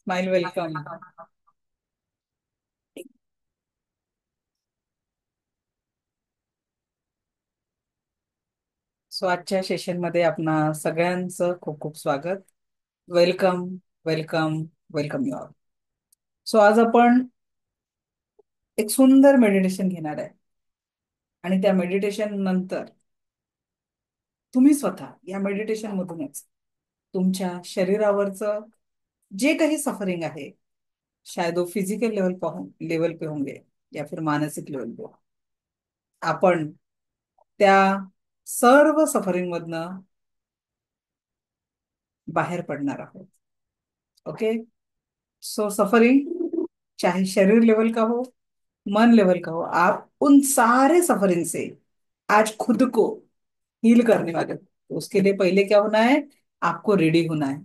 Smile welcome. So आजच्या सेशनमध्ये आपणा सगळ्यांचं खूप खूप स्वागत. Welcome, welcome, welcome you all. So आज आपण एक सुंदर मेडिटेशन घेणार आहे आणि त्या मेडिटेशन नंतर तुम्ही स्वतः या मेडिटेशन मधूनच तुमच्या शरीरावरचं जे काही सफरिंग आहे, शायद वो फिजिकल लेवल पे होंगे या फिर मानसिक लेवल पे, आपण त्या सर्व सफरिंग मधनं बाहेर पडणार आहोत. ओके. सो सफरिंग चाहे शरीर लेवल का हो, मन लेवल का हो, आप उन सारे सफरिंग से आज खुद को हील करने वाले हो. तो उसके लिए पहले क्या होना है? आपको रेडी होना है.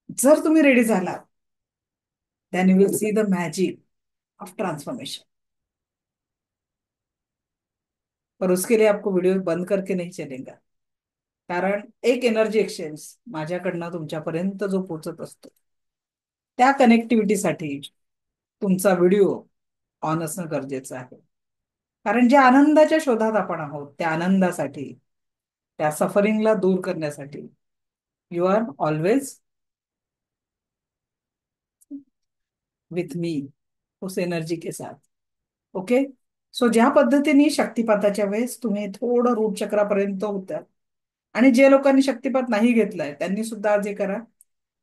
जर तुम्ही रेडी झाला, then you will see the magic of transformation. पर उसके लिए आपको वीडियो बंद करके नहीं चलेगा. कारण एक एनर्जी एक्सचेंज माझ्याकडनं तुमच्यापर्यंत जो पोहोचत असतो, त्या कनेक्टिव्हिटीसाठी तुमचा व्हिडिओ ऑन असणं गरजेचं आहे. कारण ज्या आनंदाच्या शोधात आपण आहोत, त्या आनंदासाठी, त्या सफरिंगला दूर करण्यासाठी you are always with me, उस एनर्जी के साथ. ओके. सो ज्या पद्धतीने शक्तिपाताच्या वेळेस तुम्ही थोडं रूट चक्रापर्यंत होत्या, आणि जे लोकांनी शक्तिपात नाही घेतलाय त्यांनी सुद्धा आज हे करा.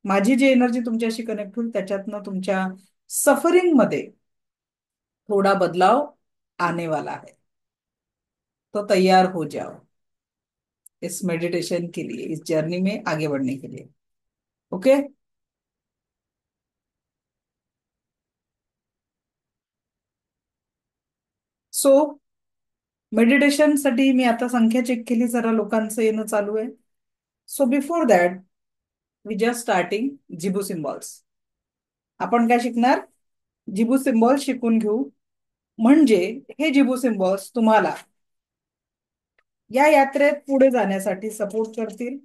माझी जी एनर्जी तुमच्याशी कनेक्ट होईल त्याच्यातनं तुमच्या सफरिंग मध्ये थोड़ा बदलाव आने वाला है. तो तैयार हो जाओ इस मेडिटेशन के लिए, इस जर्नी में आगे बढ़ने के लिए. ओके. सो मेडिटेशन साठी मी आता संख्या चेक केली, जरा लोकांचं येणं चालू आहे. So before that we just starting zibu symbols. आपण काय शिकणार? जिबू सिम्बॉल्स शिकून घेऊ. म्हणजे हे जिबू सिम्बॉल्स तुम्हाला या यात्रेत पुढे जाण्यासाठी सपोर्ट करतील.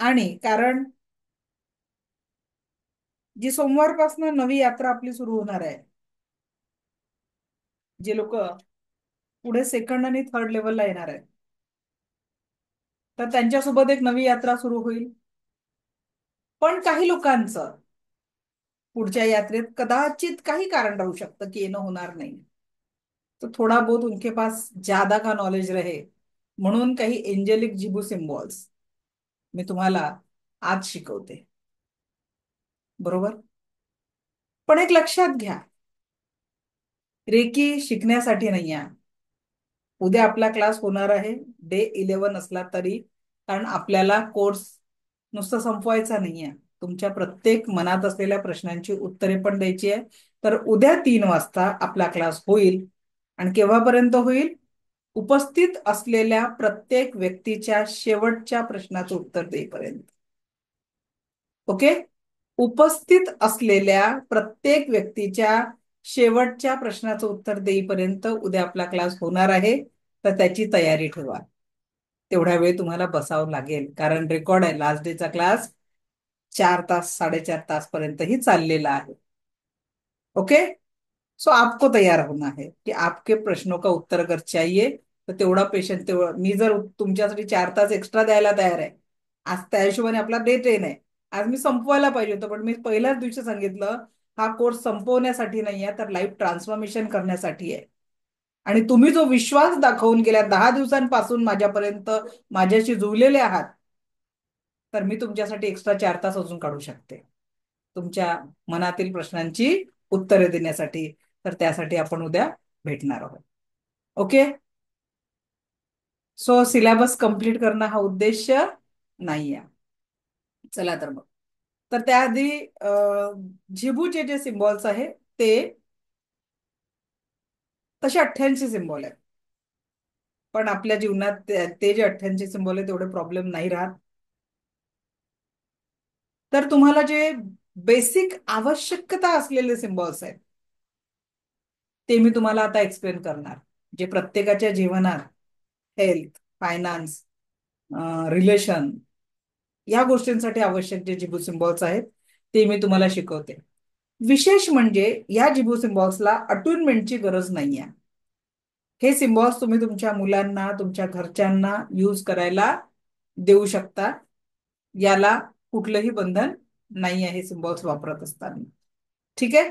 आणि कारण जी सोमवारपासून नवी यात्रा आपली सुरू होणार आहे, जे लोक पुढे सेकंड आणि थर्ड लेवलला येणार आहेत, तर त्यांच्यासोबत एक नवी यात्रा सुरू होईल. पण काही लोकांचं पुढच्या यात्रेत कदाचित काही कारण राहू शकतं की येणं होणार नाही. तो थोड़ा बहुत उनके पास ज्यादा का नॉलेज रहे, म्हणून काही एंजेलिक जिबू सिम्बॉल्स मी तुम्हाला आज शिकवते. बरोबर. पण एक लक्षात घ्या, रेकी शिकण्यासाठी नाही आहे. उद्या आपला क्लास होणार आहे, डे 11 असला तरी, कारण आपल्याला कोर्स नुसतं संपवायचा नाहीये. तुमच्या प्रत्येक मनात असलेल्या प्रश्नांची उत्तरे पण द्यायची आहे. तर उद्या 3 वाजता आपला क्लास होईल. आणि केव्हापर्यंत होईल? उपस्थित असलेल्या प्रत्येक व्यक्तीच्या शेवटच्या प्रश्नाचं उत्तर देईपर्यंत. ओके. उपस्थित असलेल्या प्रत्येक व्यक्तीच्या शेवटच्या प्रश्नाचं उत्तर देईपर्यंत उद्या आपला क्लास होणार आहे. तर त्याची तयारी ठेवा. तेवढ्या वेळ तुम्हाला बसावं लागेल, कारण रेकॉर्ड आहे. लास्ट डेचा क्लास 4 तास 4.5 तास पर्यंतही चाललेला आहे. ओके. सो आपको तैयार होना है कि आपके प्रश्नों का उत्तर अगर चाहिए, तर तेवढा पेशंट, तेवढं मी जर तुमच्यासाठी 4 तास एक्स्ट्रा द्यायला तयार आहे. आज त्या हिशोबाने आपला डे 10 आहे. आज मी संपवायला पाहिजे होतं, पण मी पहिल्याच दिवशी सांगितलं हा कोर्स संपवण्यासाठी नाही आहे, तर लाईफ ट्रान्सफॉर्मेशन करण्यासाठी आहे. आणि तुम्ही जो विश्वास दाखवून गेल्या 10 दिवसांपासून माझ्यापर्यंत माझ्याशी जुळलेले आहात, तर मी तुमच्यासाठी एक्स्ट्रा 4 तास अजून काढू शकते तुमच्या मनातील प्रश्नांची उत्तरे देण्यासाठी. तर त्यासाठी आपण उद्या भेटणार आहोत. ओके. सो सिलेबस कंप्लीट करणं हा उद्देश नाही आहे. चला तर मग. तर त्याआधी झिबूचे जे सिम्बॉल्स आहे ते तसे 88 सिम्बॉल आहेत. पण आपल्या जीवनात ते जे 88 सिम्बॉल आहे तेवढे प्रॉब्लेम नाही राहत. तर तुम्हाला जे बेसिक आवश्यकता असलेले सिम्बॉल्स आहेत ते मी तुम्हाला आता एक्सप्लेन करणार. जे प्रत्येकाच्या जीवनात हेल्थ, फायनान्स, रिलेशन या गोष्टींसाठी आवश्यक जे जिबू सिम्बॉल्स आहेत ते मी तुम्हाला शिकवते. विशेष म्हणजे या जिबू सिम्बॉल्सला अटुनमेंटची गरज नाहीये. हे सिम्बॉल्स तुम्ही तुमच्या मुलांना, तुमच्या घरच्यांना यूज करायला देऊ शकता. याला कुठलंही बंधन नाही आहे सिम्बॉल्स वापरत असताना. ठीक आहे.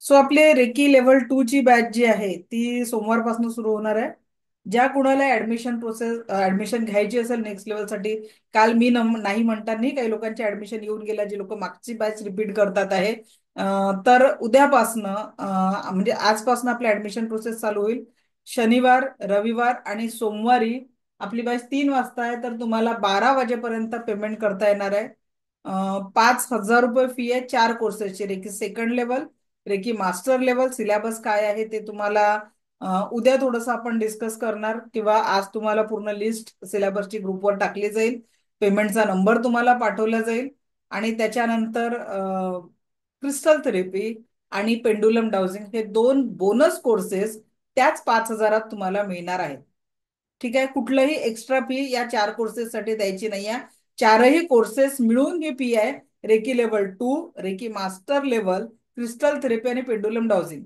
सो आपले रेकी लेवल 2 ची बॅच जी आहे ती सोमवारपासून सुरू होणार आहे. ज्या कुणाला ऍडमिशन घ्यायची असेल नेक्स्ट लेवलसाठी, काल मी नाही म्हणताना काही लोकांची ऍडमिशन येऊन गेल्या, जे लोक मागची बॅच रिपीट करतात आहे. तर उद्यापासनं म्हणजे आजपासून आपली ऍडमिशन प्रोसेस चालू होईल. शनिवार, रविवार आणि सोमवारी आपली बॅच 3 वाजता आहे, तर तुम्हाला 12 वाजेपर्यंत पेमेंट करता येणार आहे. 5,000 रुपये फी आहे 4 कोर्सेसची. Reiki second level, reiki master level. Syllabus काय आहे ते तुम्हाला उद्या थोडंसं आपण डिस्कस करणार, किंवा आज तुम्हाला पूर्ण लिस्ट सिलेबसची ग्रुपवर टाकली जाईल. पेमेंटचा नंबर तुम्हाला पाठवला जाईल. आणि त्याच्यानंतर क्रिस्टल थेरपी आणि पेंडुलम डाउजिंग हे 2 बोनस कोर्सेस त्याच 5,000 तुम्हाला मिळणार आहेत. ठीक आहे. कुठलंही एक्स्ट्रा फी या 4 कोर्सेससाठी द्यायची नाही आहे. 4ही कोर्सेस मिळून ही फी आहे. Reiki level 2, reiki master level, crystal therapy आणि पेंडुलम डाउजिंग.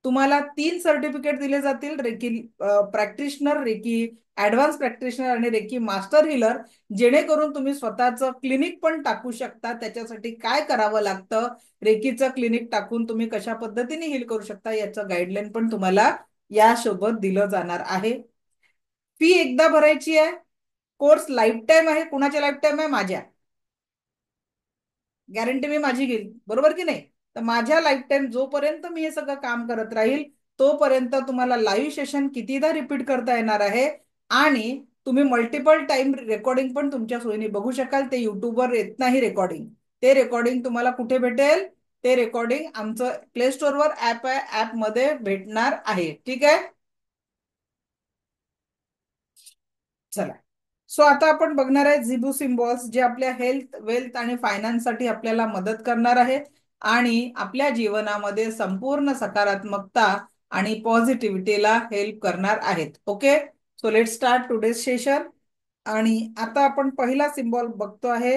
तुम्हाला 3 सर्टिफिकेट दिले जातील. Reiki practitioner, reiki advance practitioner आणि रेकी मास्टर हिलर. जेणेकरून तुम्ही स्वतःचं क्लिनिक पण टाकू शकता. त्याच्यासाठी काय करावं लागतं, रेकीचं क्लिनिक टाकून तुम्ही कशा पद्धतीने हील करू शकता, याचं गाईडलाईन पण तुम्हाला यासोबत दिलं जाणार आहे. फी एकदा भरायची आहे. कोर्स लाईफ टाईम आहे. कुणाच्या लाईफ टाईम आहे? माझ्या. गॅरंटी मी माझी घेईल, बरोबर की नाही? तर माझ्या लाईफ टाईम जोपर्यंत मी हे सगळं काम करत राहील, तोपर्यंत तुम्हाला लाईव्ह सेशन कितीदा रिपीट करता येणार आहे. आणि तुम्ही मल्टिपल टाइम रेकॉर्डिंग पण तुमच्या सोयीने बघू शकाल. ते युट्यूबवर येत नाही रेकॉर्डिंग. ते रेकॉर्डिंग तुम्हाला कुठे भेटेल? ते रेकॉर्डिंग आमचं प्ले स्टोअरवर ऍप आहे, ऍप मध्ये भेटणार आहे. ठीक आहे. चला. सो आता आपण बघणार आहे झिबू सिम्बॉल्स, जे आपल्या हेल्थ, वेल्थ आणि फायनान्ससाठी आपल्याला मदत करणार आहे आणि आपल्या जीवनामध्ये संपूर्ण सकारात्मकता आणि पॉझिटिव्हिटीला हेल्प करणार आहेत. Okay. So let start today's session. आणि आता आपण पहिला सिम्बॉल बघतो आहे,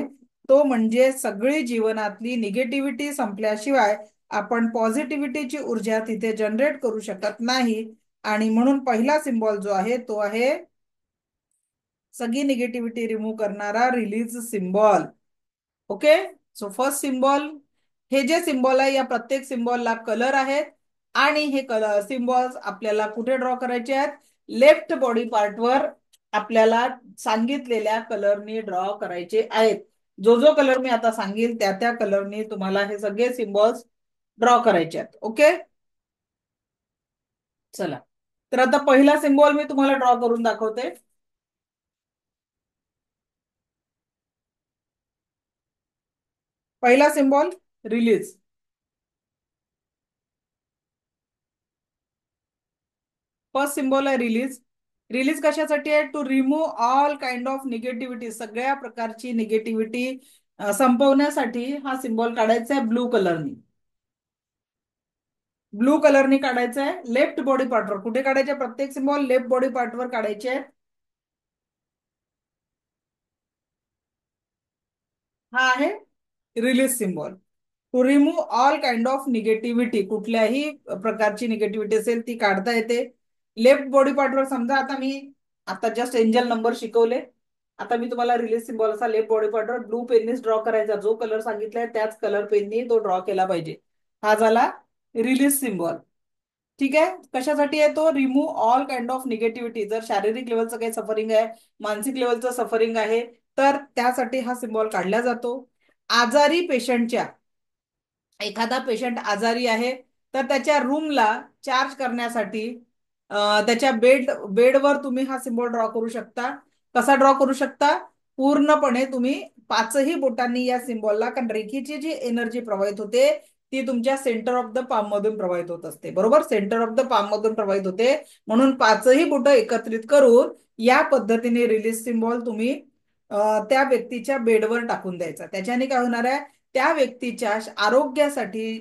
तो म्हणजे सगळी जीवनातली निगेटिव्हिटी संपल्याशिवाय आपण पॉझिटिव्हिटीची ऊर्जा तिथे जनरेट करू शकत नाही. आणि म्हणून पहिला सिम्बॉल जो आहे तो आहे सगळी निगेटिव्हिटी रिमूव्ह करणारा release symbol. Okay. So first symbol, हे जे सिम्बॉल आहे या प्रत्येक सिम्बॉलला कलर आहेत. आणि हे कलर सिम्बॉल्स आपल्याला कुठे ड्रॉ करायचे आहेत? लेफ्ट बॉडी पार्टवर आपल्याला सांगितलेल्या कलरनी ड्रॉ करायचे आहेत. जो जो कलर मी आता सांगेल त्या त्या कलरनी तुम्हाला हे सगळे सिम्बॉल्स ड्रॉ करायचे आहेत. ओके. चला. तर आता पहिला सिम्बॉल मी तुम्हाला ड्रॉ करून दाखवते. पहिला सिम्बॉल रिलीज. फर्स्ट सिम्बॉल आहे रिलीज. रिलीज कशासाठी आहे? To remove all kind of negativity. सगळ्या प्रकारची निगेटिव्हिटी संपवण्यासाठी हा सिम्बॉल काढायचा आहे ब्लू कलरनी. ब्लू कलरनी काढायचं आहे लेफ्ट बॉडी पार्टवर. कुठे काढायचे? प्रत्येक सिम्बॉल लेफ्ट बॉडी पार्टवर काढायचे आहे. हा आहे release symbol. To remove all kind of negativity. कुठल्याही प्रकारची निगेटिव्हिटी असेल ती काढता येते लेफ्ट बॉडी पार्टवर. समजा आता मी आता जस्ट एंजल नंबर शिकवले. आता मी तुम्हाला रिलीज सिम्बॉल असा लेफ्ट बॉडी पार्टवर ब्लू पेननीच ड्रॉ करायचा. जो कलर सांगितलाय त्याच कलर पेननी तो ड्रॉ केला पाहिजे. हा झाला रिलीज सिम्बॉल. ठीक आहे. कशासाठी आहे तो? Remove all kind of negativity. जर शारीरिक लेवलचं काही सफरिंग आहे, मानसिक लेवलचं सफरिंग आहे, तर त्यासाठी हा सिम्बॉल काढला जातो. आजारी पेशंटच्या, एखादा पेशंट आजारी आहे तर त्याच्या रूमला चार्ज करण्यासाठी त्याच्या बेडवर तुम्ही हा सिम्बॉल ड्रॉ करू शकता. कसा ड्रॉ करू शकता? पूर्णपणे तुम्ही 5ही बोटांनी या सिम्बॉलला, कारण रेखीची जी एनर्जी प्रवाहित होते ती तुमच्या सेंटर ऑफ द पाम मधून प्रवाहित होत असते. बरोबर, सेंटर ऑफ द पाम मधून प्रवाहित होते. म्हणून 5ही बोटं एकत्रित करून या पद्धतीने रिलीज सिम्बॉल तुम्ही त्या व्यक्तीच्या बेडवर टाकून द्यायचा. त्याच्याने काय होणार आहे? त्या व्यक्तीच्या आरोग्यासाठी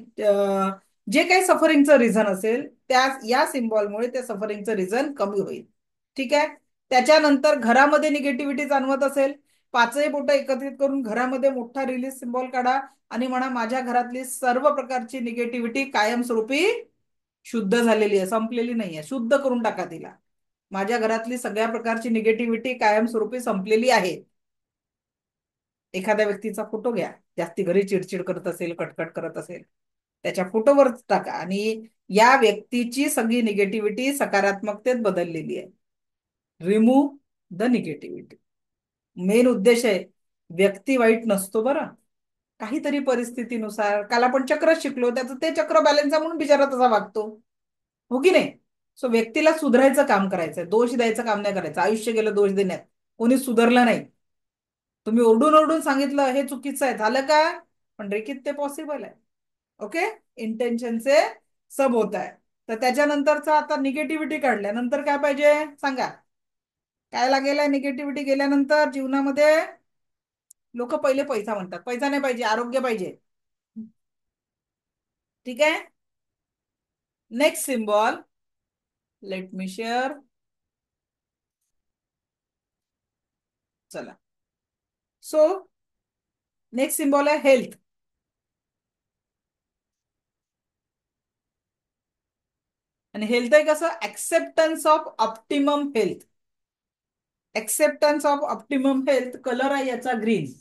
जे काही सफरिंगचं रिझन असेल त्या या सिम्बॉलमुळे त्या सफरिंगचं रिझन कमी होईल. ठीक आहे. त्याच्यानंतर घरामध्ये निगेटिव्हिटी जाणवत असेल, पाचही बोटं एकत्रित करून घरामध्ये मोठा रिलीज सिम्बॉल काढा आणि म्हणा माझ्या घरातली सर्व प्रकारची निगेटिव्हिटी कायमस्वरूपी शुद्ध झालेली आहे, संपलेली नाहीये, शुद्ध करून टाका तिला. माझ्या घरातली सगळ्या प्रकारची निगेटिव्हिटी कायमस्वरूपी संपलेली आहे. एखाद्या व्यक्तीचा फोटो घ्या, जास्ती घरी चिडचिड करत असेल, कटकट करत असेल, त्याच्या फोटोवर टाका आणि या व्यक्तीची सगळी निगेटिव्हिटी सकारात्मकतेत बदललेली आहे. Remove the negativity. मेन उद्देश आहे, व्यक्ती वाईट नसतो बरं. काहीतरी परिस्थितीनुसार काल आपण चक्र शिकलो, त्याचं ते चक्र बॅलन्स आहे म्हणून बिचारा तसा वागतो, हो की नाही? सो व्यक्तीला सुधारायचं काम करायचंय, दोष द्यायचं काम नाही करायचं. आयुष्य गेलं दोष देण्यात, कोणी सुधारलं नाही. तुम्ही ओरडून ओरडून सांगितलं हे चुकीचं आहे, झालं का? पण रेकीत ते पॉसिबल आहे. ओके, इंटेन्शन से सब होत आहे. तर त्याच्यानंतरचा आता निगेटिव्हिटी काढल्यानंतर काय पाहिजे सांगा? काय लागेल आहे निगेटिव्हिटी गेल्यानंतर जीवनामध्ये? लोक पहिले पैसा म्हणतात, पैसा नाही पाहिजे, आरोग्य पाहिजे. ठीक आहे. Next symbol, let me share. चला, सो नेक्स्ट सिम्बॉल आहे हेल्थ. आणि हेल्थ आहे कसं? Acceptance of optimum health. Acceptance of optimum health. Colour आहे याचा ग्रीन.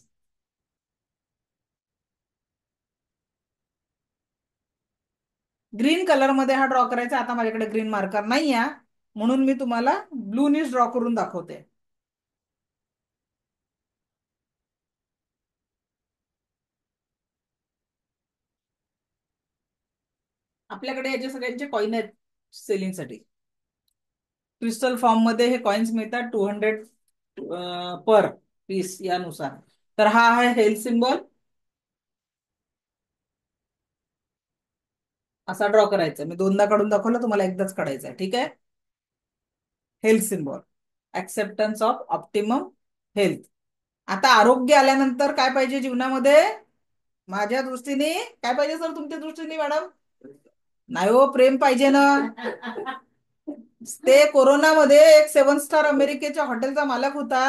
ग्रीन कलर मध्ये हा ड्रॉ करायचा. आता माझ्याकडे ग्रीन मार्कर नाही आहे म्हणून मी तुम्हाला ब्लूनीच ड्रॉ करून दाखवते. आपल्याकडे याचे सगळ्यांचे कॉइन आहेत सेलिंगसाठी. क्रिस्टल फॉर्म मध्ये हे कॉइन्स मिळतात 200 पर पीस यानुसार. तर हा आहे हेल्थ सिम्बॉल. असा ड्रॉ करायचा. मी दोनदा काढून दाखवलं, तुम्हाला एकदाच काढायचा आहे. ठीक आहे. Health symbol, acceptance of optimum health. आता आरोग्य आल्यानंतर काय पाहिजे जीवनामध्ये? माझ्या दृष्टीने काय पाहिजे सर तुमच्या दृष्टीने मॅडम? नाही हो, प्रेम पाहिजे ना. ते कोरोनामध्ये एक 7 स्टार अमेरिकेच्या हॉटेलचा मालक होता.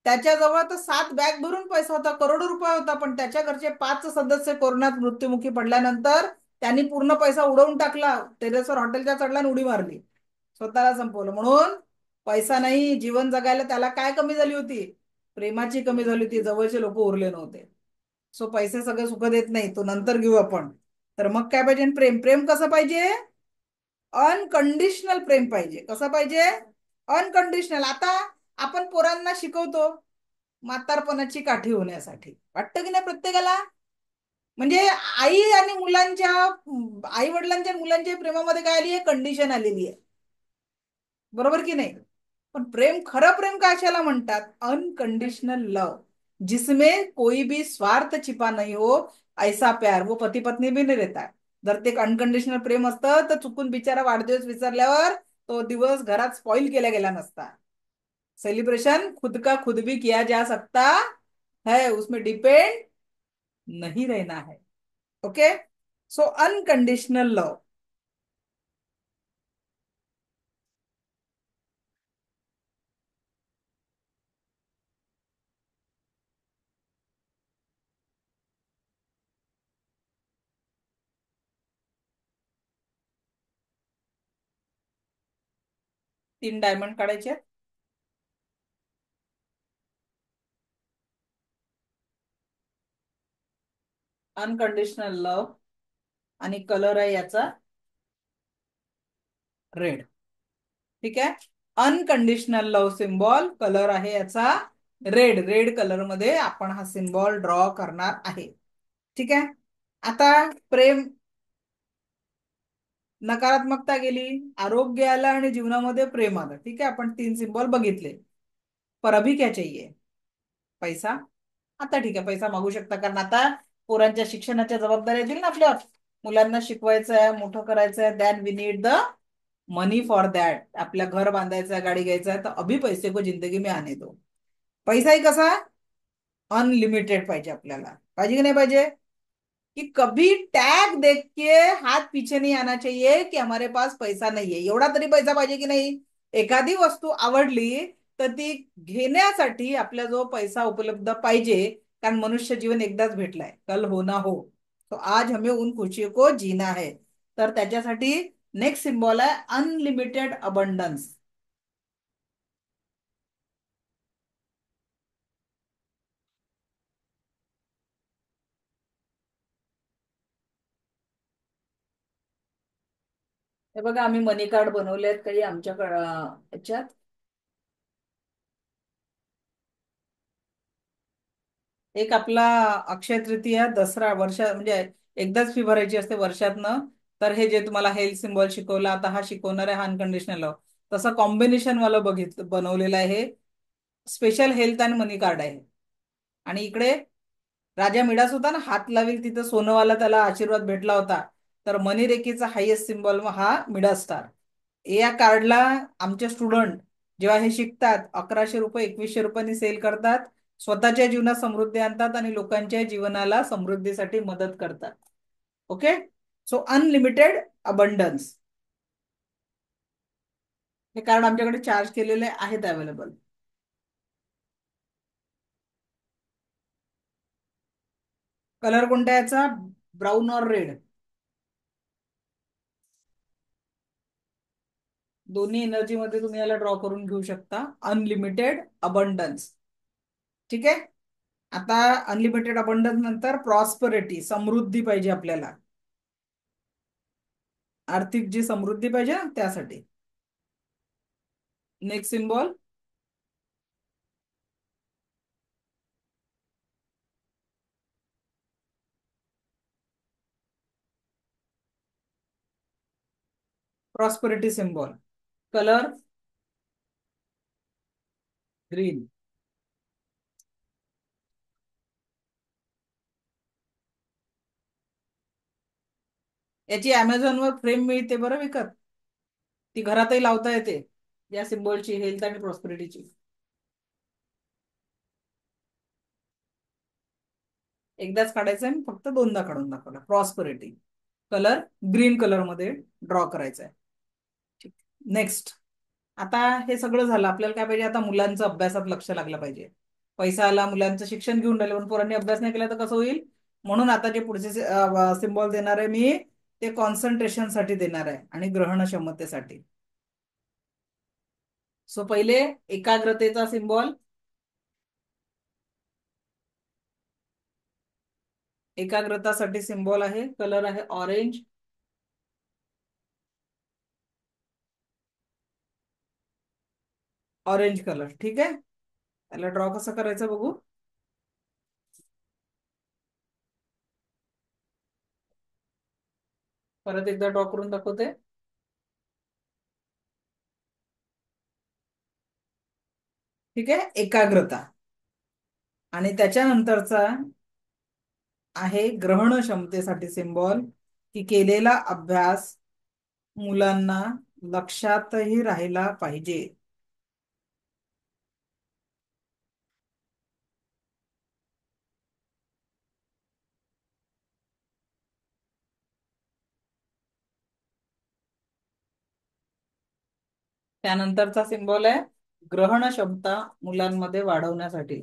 त्याच्याजवळ तर 7 बॅग भरून पैसा होता, करोडो रुपये होता. पण त्याच्या घरचे 5 सदस्य कोरोनात मृत्युमुखी पडल्यानंतर त्यांनी पूर्ण पैसा उडवून टाकला. टेरेसवर हॉटेलच्या चढला आणि उडी मारली, स्वतःला संपवलं. म्हणून पैसा नाही, जीवन जगायला त्याला काय कमी झाली होती? प्रेमाची कमी झाली होती. जवळचे लोक उरले नव्हते. सो पैसे सगळे सुख देत नाही, तो नंतर घेऊ आपण. तर मग काय पाहिजे? प्रेम. प्रेम कसं पाहिजे? अनकंडिशनल प्रेम पाहिजे. कसं पाहिजे? अनकंडिशनल. आता आपण पोरांना शिकवतो म्हातारपणाची काठी होण्यासाठी, वाटतं की नाही प्रत्येकाला? म्हणजे आई आणि मुलांच्या, आई वडिलांच्या मुलांच्या प्रेमामध्ये काय आली आहे? कंडिशन आलेली आहे, बरोबर की नाही? पण प्रेम, खरं प्रेम कशाला म्हणतात? अनकंडिशनल लव, जिसमें कोई भी स्वार्थ छिपा नहीं हो, ऐसा प्यार वो पती पत्नी भी नहीं रहता है. जर ते अनकंडिशनल प्रेम असतं तर चुकून बिचारा वाढदिवस विसरल्यावर तो दिवस घरात स्पॉइल केला गेला नसता. सेलिब्रेशन खुद का खुद भी किया जा सकता है, उसमें डिपेंड नहीं रहना है. ओके, सो अनकंडिशनल लव. 3 डायमंड काढायचे. अनकंडिशनल लव आणि कलर आहे याचा रेड. ठीक आहे. अनकंडिशनल लव सिम्बॉल, कलर आहे याचा रेड. रेड कलर मध्ये आपण हा सिम्बॉल ड्रॉ करणार आहे. ठीक आहे. आता प्रेम, नकारात्मकता गेली, आरोग्य आलं आणि जीवनामध्ये प्रेम आलं. ठीक आहे, आपण 3 सिम्बॉल बघितले. पर अभी क्या चाहिए? पैसा. आता ठीक आहे, पैसा मागू शकता, कारण आता पोरांच्या शिक्षणाच्या जबाबदाऱ्या येतील ना आपल्यावर. मुलांना शिकवायचं आहे, मोठं करायचं आहे, then we need the money for that. आपल्या घर बांधायचं आहे, गाडी घ्यायचं आहे, तर अभी पैसे को जिंदगी में आने दो. पैसाही कसा? अनलिमिटेड पाहिजे आपल्याला. पाहिजे की नाही पाहिजे? कि कभी टैग देख के हाथ पीछे नहीं आना चाहिए कि हमारे पास पैसा नहीं है. एवढा तरी पैसा पाहिजे की नाही? एखादी वस्तू आवडली तर ती घेण्यासाठी आपल्या जो पैसा उपलब्ध पाहिजे, कारण मनुष्य जीवन एकदाच भेटलाय, कल हो ना हो. तो आज हमें उन खुशियों को जीना है. तर त्याच्यासाठी नेक्स्ट सिम्बॉल आहे अनलिमिटेड अबंडन्स. हे बघा, आम्ही मनी कार्ड बनवले आहेत काही आमच्या याच्यात. एक आपला अक्षय तृतीया, दसरा, वर्षा म्हणजे एकदाच फी भरायची असते वर्षातनं. तर हे जे तुम्हाला हेल्थ सिम्बॉल शिकवला, आता हा शिकवणार आहे, हा अनकंडिशनल लव्ह, तसं कॉम्बिनेशन वाला बनवलेलं आहे. स्पेशल हेल्थ आणि मनी कार्ड आहे. आणि इकडे राजा मिडास होता ना, हात लावेल तिथं सोनवाला त्याला आशीर्वाद भेटला होता. तर मनी रेखीचा हायेस्ट सिम्बॉल हा मिडास स्टार. या कार्डला आमचे स्टुडंट जेव्हा हे शिकतात, 1100 रुपये 2100 रुपयांनी सेल करतात, स्वतःच्या जीवनात समृद्धी आणतात आणि लोकांच्या जीवनाला समृद्धीसाठी मदत करतात. ओके. सो अनलिमिटेड अबंडन्स हे कार्ड आमच्याकडे चार्ज केलेले आहेत अवेलेबल. कलर कोणत्या याचा? ब्राऊन और रेड, दोन्ही एनर्जी मध्ये तुम्ही याला ड्रॉ करून घेऊ शकता. Unlimited abundance. ठीक आहे. आता अनलिमिटेड अबंडन्स नंतर प्रॉस्परिटी, समृद्धी पाहिजे आपल्याला. आर्थिक जी समृद्धी पाहिजे ना, त्यासाठी. Next symbol prosperity symbol. Colour green. याची अमेझॉन वर फ्रेम मिळते बरं विकत. ती घरातही लावता येते, या सिम्बॉलची, हेल्थ आणि प्रॉस्पेरिटीची. एकदाच काढायचं आहे, फक्त दोनदा काढून दाखवला. प्रॉस्पेरिटी कलर ग्रीन कलर मध्ये ड्रॉ करायचा आहे. ठीक. नेक्स्ट. आता हे सगळं झालं, आपल्याला काय पाहिजे आता? मुलांचं अभ्यासात लक्ष लागलं पाहिजे. पैसा आला, मुलांचं शिक्षण घेऊन राहिले, पण पोरांनी अभ्यास नाही केला तर कसं होईल? म्हणून आता जे पुढचे सिम्बॉल देणार आहे मी, ते कॉन्सन्ट्रेशन साठी देणार आहे आणि ग्रहण क्षमतेसाठी. सो पहिले एकाग्रतेचा सिम्बॉल. एकाग्रतासाठी सिम्बॉल आहे, कलर आहे ऑरेंज. Orange colour. ठीक आहे. त्याला ड्रॉ कसं करायचं बघू. परत एकदा ड्रॉ करून दाखवते. ठीक आहे. एकाग्रता. आणि त्याच्यानंतरचा आहे ग्रहण क्षमतेसाठी सिम्बॉल, की केलेला अभ्यास मुलांना लक्षातही राहिला पाहिजे. त्यानंतरचा सिम्बॉल आहे ग्रहण क्षमता मुलांमध्ये वाढवण्यासाठी.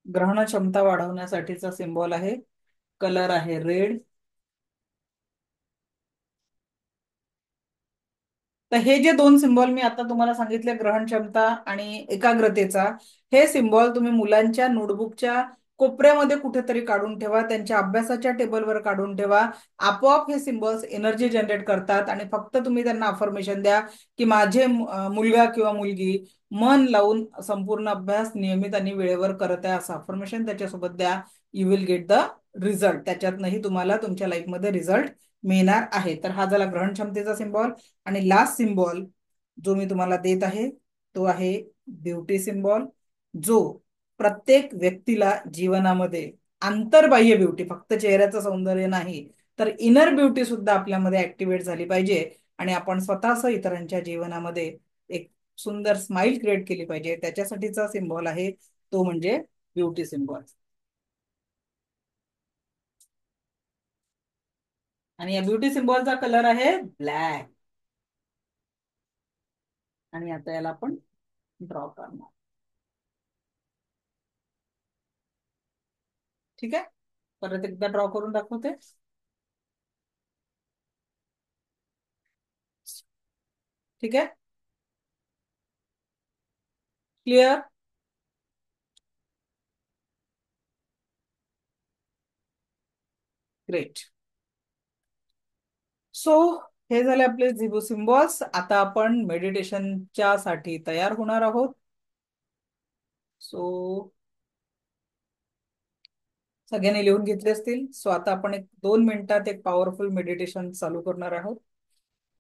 ग्रहण क्षमता वाढवण्यासाठीचा सिम्बॉल आहे, कलर आहे रेड. तर हे जे दोन सिम्बॉल मी आता तुम्हाला सांगितले, ग्रहण क्षमता आणि एकाग्रतेचा, हे सिम्बॉल तुम्ही मुलांच्या नोटबुकच्या कोपऱ्यामध्ये कुठेतरी काढून ठेवा, त्यांच्या अभ्यासाच्या टेबलवर काढून ठेवा. आपोआप हे सिम्बॉल्स एनर्जी जनरेट करतात आणि फक्त तुम्ही त्यांना अफर्मेशन द्या की माझे मुलगा किंवा मुलगी मन लावून संपूर्ण अभ्यास नियमित आणि वेळेवर करत आहे, असं अफर्मेशन त्याच्यासोबत द्या. You will get the result. त्याच्यातनंही तुम्हाला तुमच्या लाईफमध्ये रिझल्ट मिळणार आहे. तर हा झाला ग्रहण क्षमतेचा सिम्बॉल. आणि लास्ट सिम्बॉल जो मी तुम्हाला देत आहे, तो आहे ब्युटी सिम्बॉल, जो प्रत्येक व्यक्तीला जीवनामध्ये आंतरबाह्य ब्युटी, फक्त चेहऱ्याचं सौंदर्य नाही, तर इनर ब्युटी सुद्धा आपल्यामध्ये ऍक्टिव्हेट झाली पाहिजे. आणि आपण स्वतःच इतरांच्या जीवनामध्ये एक सुंदर स्माइल क्रिएट केली पाहिजे, त्याच्यासाठीचा सिम्बॉल आहे तो म्हणजे ब्युटी सिम्बॉल. आणि या ब्युटी सिम्बॉलचा कलर आहे ब्लॅक. आणि आता याला आपण ड्रॉ करणार. ठीक आहे, परत एकदा ड्रॉ करून दाखवते. ठीक आहे, क्लिअर. ग्रेट. सो हे झाले आपले झिबू सिम्बॉल्स. आता आपण मेडिटेशनच्या साठी तयार होणार आहोत. सो सगळ्यांनी लिहून घेतले असतील. सो आता आपण एक 2 मिनिटात एक पॉवरफुल मेडिटेशन चालू करणार आहोत.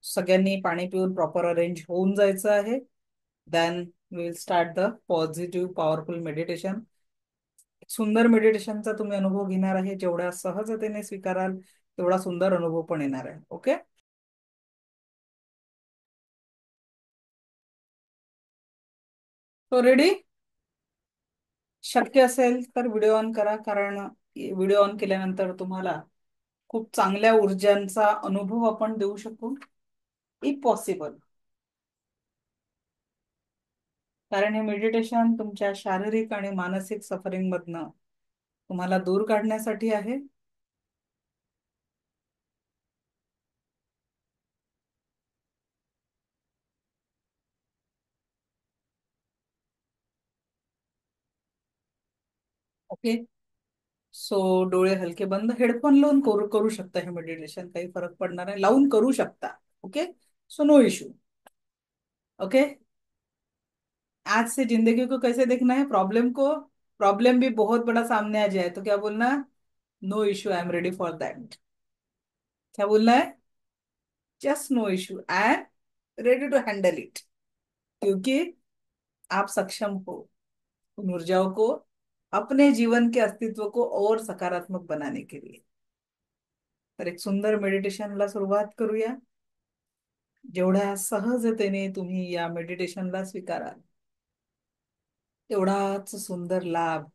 सगळ्यांनी पाणी पिऊन प्रॉपर अरेंज होऊन जायचं आहे. Then we will start the positive powerful meditation. सुंदर मेडिटेशनचा तुम्ही अनुभव घेणार आहे. जेवढ्या सहजतेने स्वीकाराल तेवढा सुंदर अनुभव पण येणार आहे. ओके. तो रेडी. शक्य असेल तर व्हिडिओ ऑन करा, कारण व्हिडिओ ऑन केल्यानंतर तुम्हाला खूप चांगल्या ऊर्जांचा अनुभव आपण देऊ शकू, इफ पॉसिबल. कारण हे मेडिटेशन तुमच्या शारीरिक आणि मानसिक सफरिंग मधनं तुम्हाला दूर काढण्यासाठी आहे. ओके. सो डोळे हलके बंद, हेडफोन लावून करू करू शकता हे मेडिटेशन, काही फरक पडणार नाही, लावून करू शकता. Okay. So no issue. Okay. आज से जिंदगी को कैसे देखना है, प्रॉब्लम को, प्रॉब्लम भी बहुत बड़ा सामने आ जाए तो क्या बोलना, no issue, I am ready for that. क्या बोलना है, just no issue, I am ready to handle it. क्योंकि आप सक्षम हो उन ऊर्जाओं को अपने जीवन के अस्तित्व को और सकारात्मक बनाने के लिए. तर एक सुंदर मेडिटेशनला सुरुवात करूया. जेवढ्या सहजतेने तुम्ही या मेडिटेशनला स्वीकाराल तेवढाच सुंदर लाभ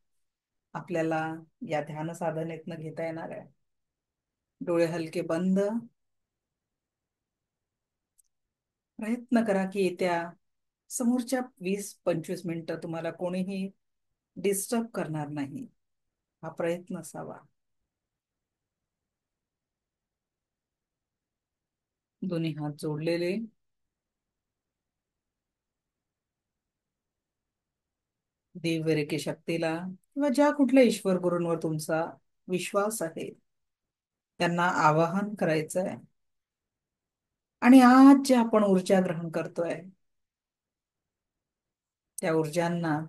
आपल्याला या ध्यान साधनेतनं घेता येणार आहे. डोळे हलके बंद. प्रयत्न करा की येत्या समोरच्या 20-25 मिनिटं तुम्हाला कोणीही डिस्टर्ब करणार नाही, हा प्रयत्न असावा. दोन्ही हात जोडलेले. देवरेके शक्तीला किंवा ज्या कुठल्या ईश्वर गुरूंवर तुमचा विश्वास आहे त्यांना आवाहन करायचं आहे. आणि आज जे आपण ऊर्जा ग्रहण करतोय त्या ऊर्जांना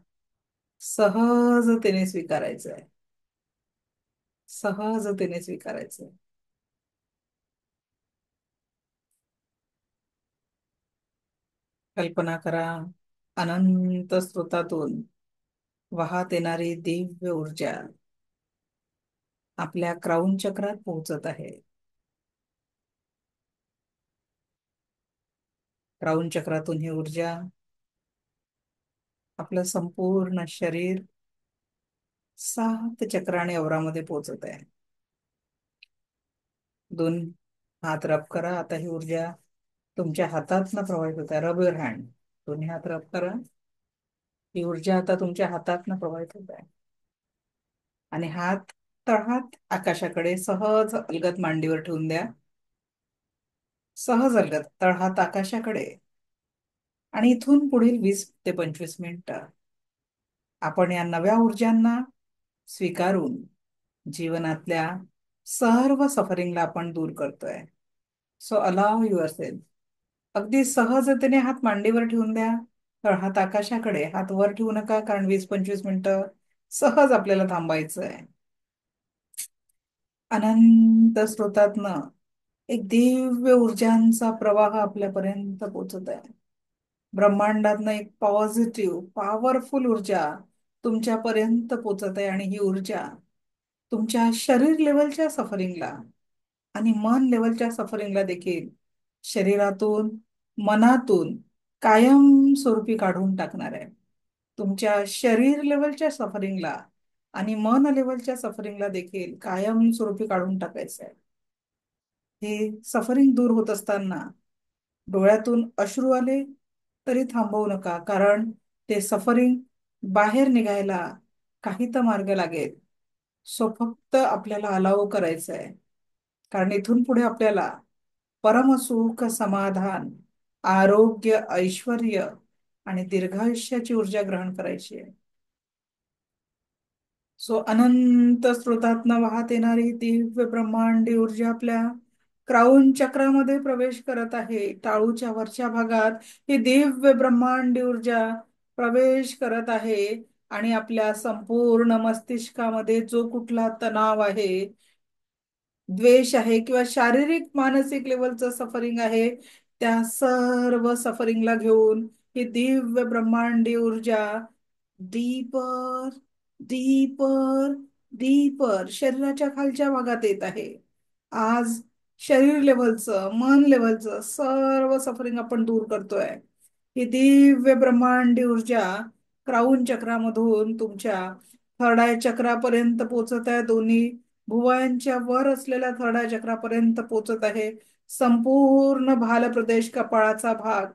सहजतेने स्वीकारायचं आहे. सहजतेने स्वीकारायचं आहे. कल्पना करा, अनंत स्रोतातून वाहत येणारी दिव्य ऊर्जा आपल्या क्राउन चक्रात पोहोचत आहे. क्राउन चक्रातून ही ऊर्जा आपलं संपूर्ण शरीर 7 चक्र आणि अवरामध्ये पोहोचत आहे. दोन हात रब करा. आता ही ऊर्जा तुमच्या हातातनं प्रवाहित होत आहे. रब युअर हँड. दोन्ही हात रब करा. ही ऊर्जा आता तुमच्या हातातनं प्रवाहित होत आहे. आणि हात तळहात आकाशाकडे सहज अलगद मांडीवर ठेवून द्या. सहज अलगद तळहात आकाशाकडे. आणि इथून पुढील 20 ते 25 मिनिटं आपण या नव्या ऊर्जांना स्वीकारून जीवनातल्या सर्व सफरिंगला आपण दूर करतोय. So allow your self. अगदी सहजतेने हात मांडीवर ठेवून द्या. तळहात आकाशाकडे, हात वर ठेवू नका, कारण 20-25 मिनिटं सहज आपल्याला थांबायचं आहे. अनंत स्रोतातनं एक दिव्य ऊर्जांचा प्रवाह आपल्यापर्यंत पोहोचत आहे. ब्रह्मांडातनं एक पॉझिटिव्ह पॉवरफुल ऊर्जा तुमच्यापर्यंत पोहोचत आहे. आणि ही ऊर्जा तुमच्या शरीर लेवलच्या सफरिंगला आणि मन लेवलच्या सफरिंगला देखील शरीरातून, मनातून कायम स्वरूपी काढून टाकणार आहे. तुमच्या शरीर लेवलच्या सफरिंगला आणि मन लेवलच्या सफरिंगला देखील कायम स्वरूपी काढून टाकायचं आहे. हे सफरिंग दूर होत असताना डोळ्यातून अश्रू आले तरी थांबवू नका, कारण ते सफरिंग बाहेर निघायला काही तर मार्ग लागेल. सो फक्त आपल्याला अलाव करायचं आहे, कारण इथून पुढे आपल्याला परमसुख, समाधान, आरोग्य, ऐश्वर्य आणि दीर्घायुष्याची ऊर्जा ग्रहण करायची आहे. सो अनंत स्रोतातनं वाहत येणारी दिव्य ब्रह्मांडी ऊर्जा आपल्या क्राऊन चक्रामध्ये प्रवेश करत आहे. टाळूच्या वरच्या भागात ही दिव्य ब्रह्मांडी ऊर्जा प्रवेश करत आहे आणि आपल्या संपूर्ण मस्तिष्कामध्ये जो कुठला तणाव आहे, द्वेष आहे किंवा शारीरिक मानसिक लेवलचं सफरिंग आहे, त्या सर्व सफरिंगला घेऊन ही दिव्य ब्रह्मांडी ऊर्जा डीपर, डीपर, डीपर शरीराच्या खालच्या भागात येत आहे. आज शरीर लेवलचं, मन लेवलचं सर्व सफरिंग आपण दूर करतोय. ही दिव्य ब्रह्मांडी ऊर्जा क्राऊन चक्रामधून तुमच्या थर्ड आय चक्रापर्यंत पोहोचत आहे. दोन्ही भुवयांच्या वर असलेल्या थर्ड आय चक्रापर्यंत पोहोचत आहे. संपूर्ण भाल प्रदेश, कपाळाचा भाग,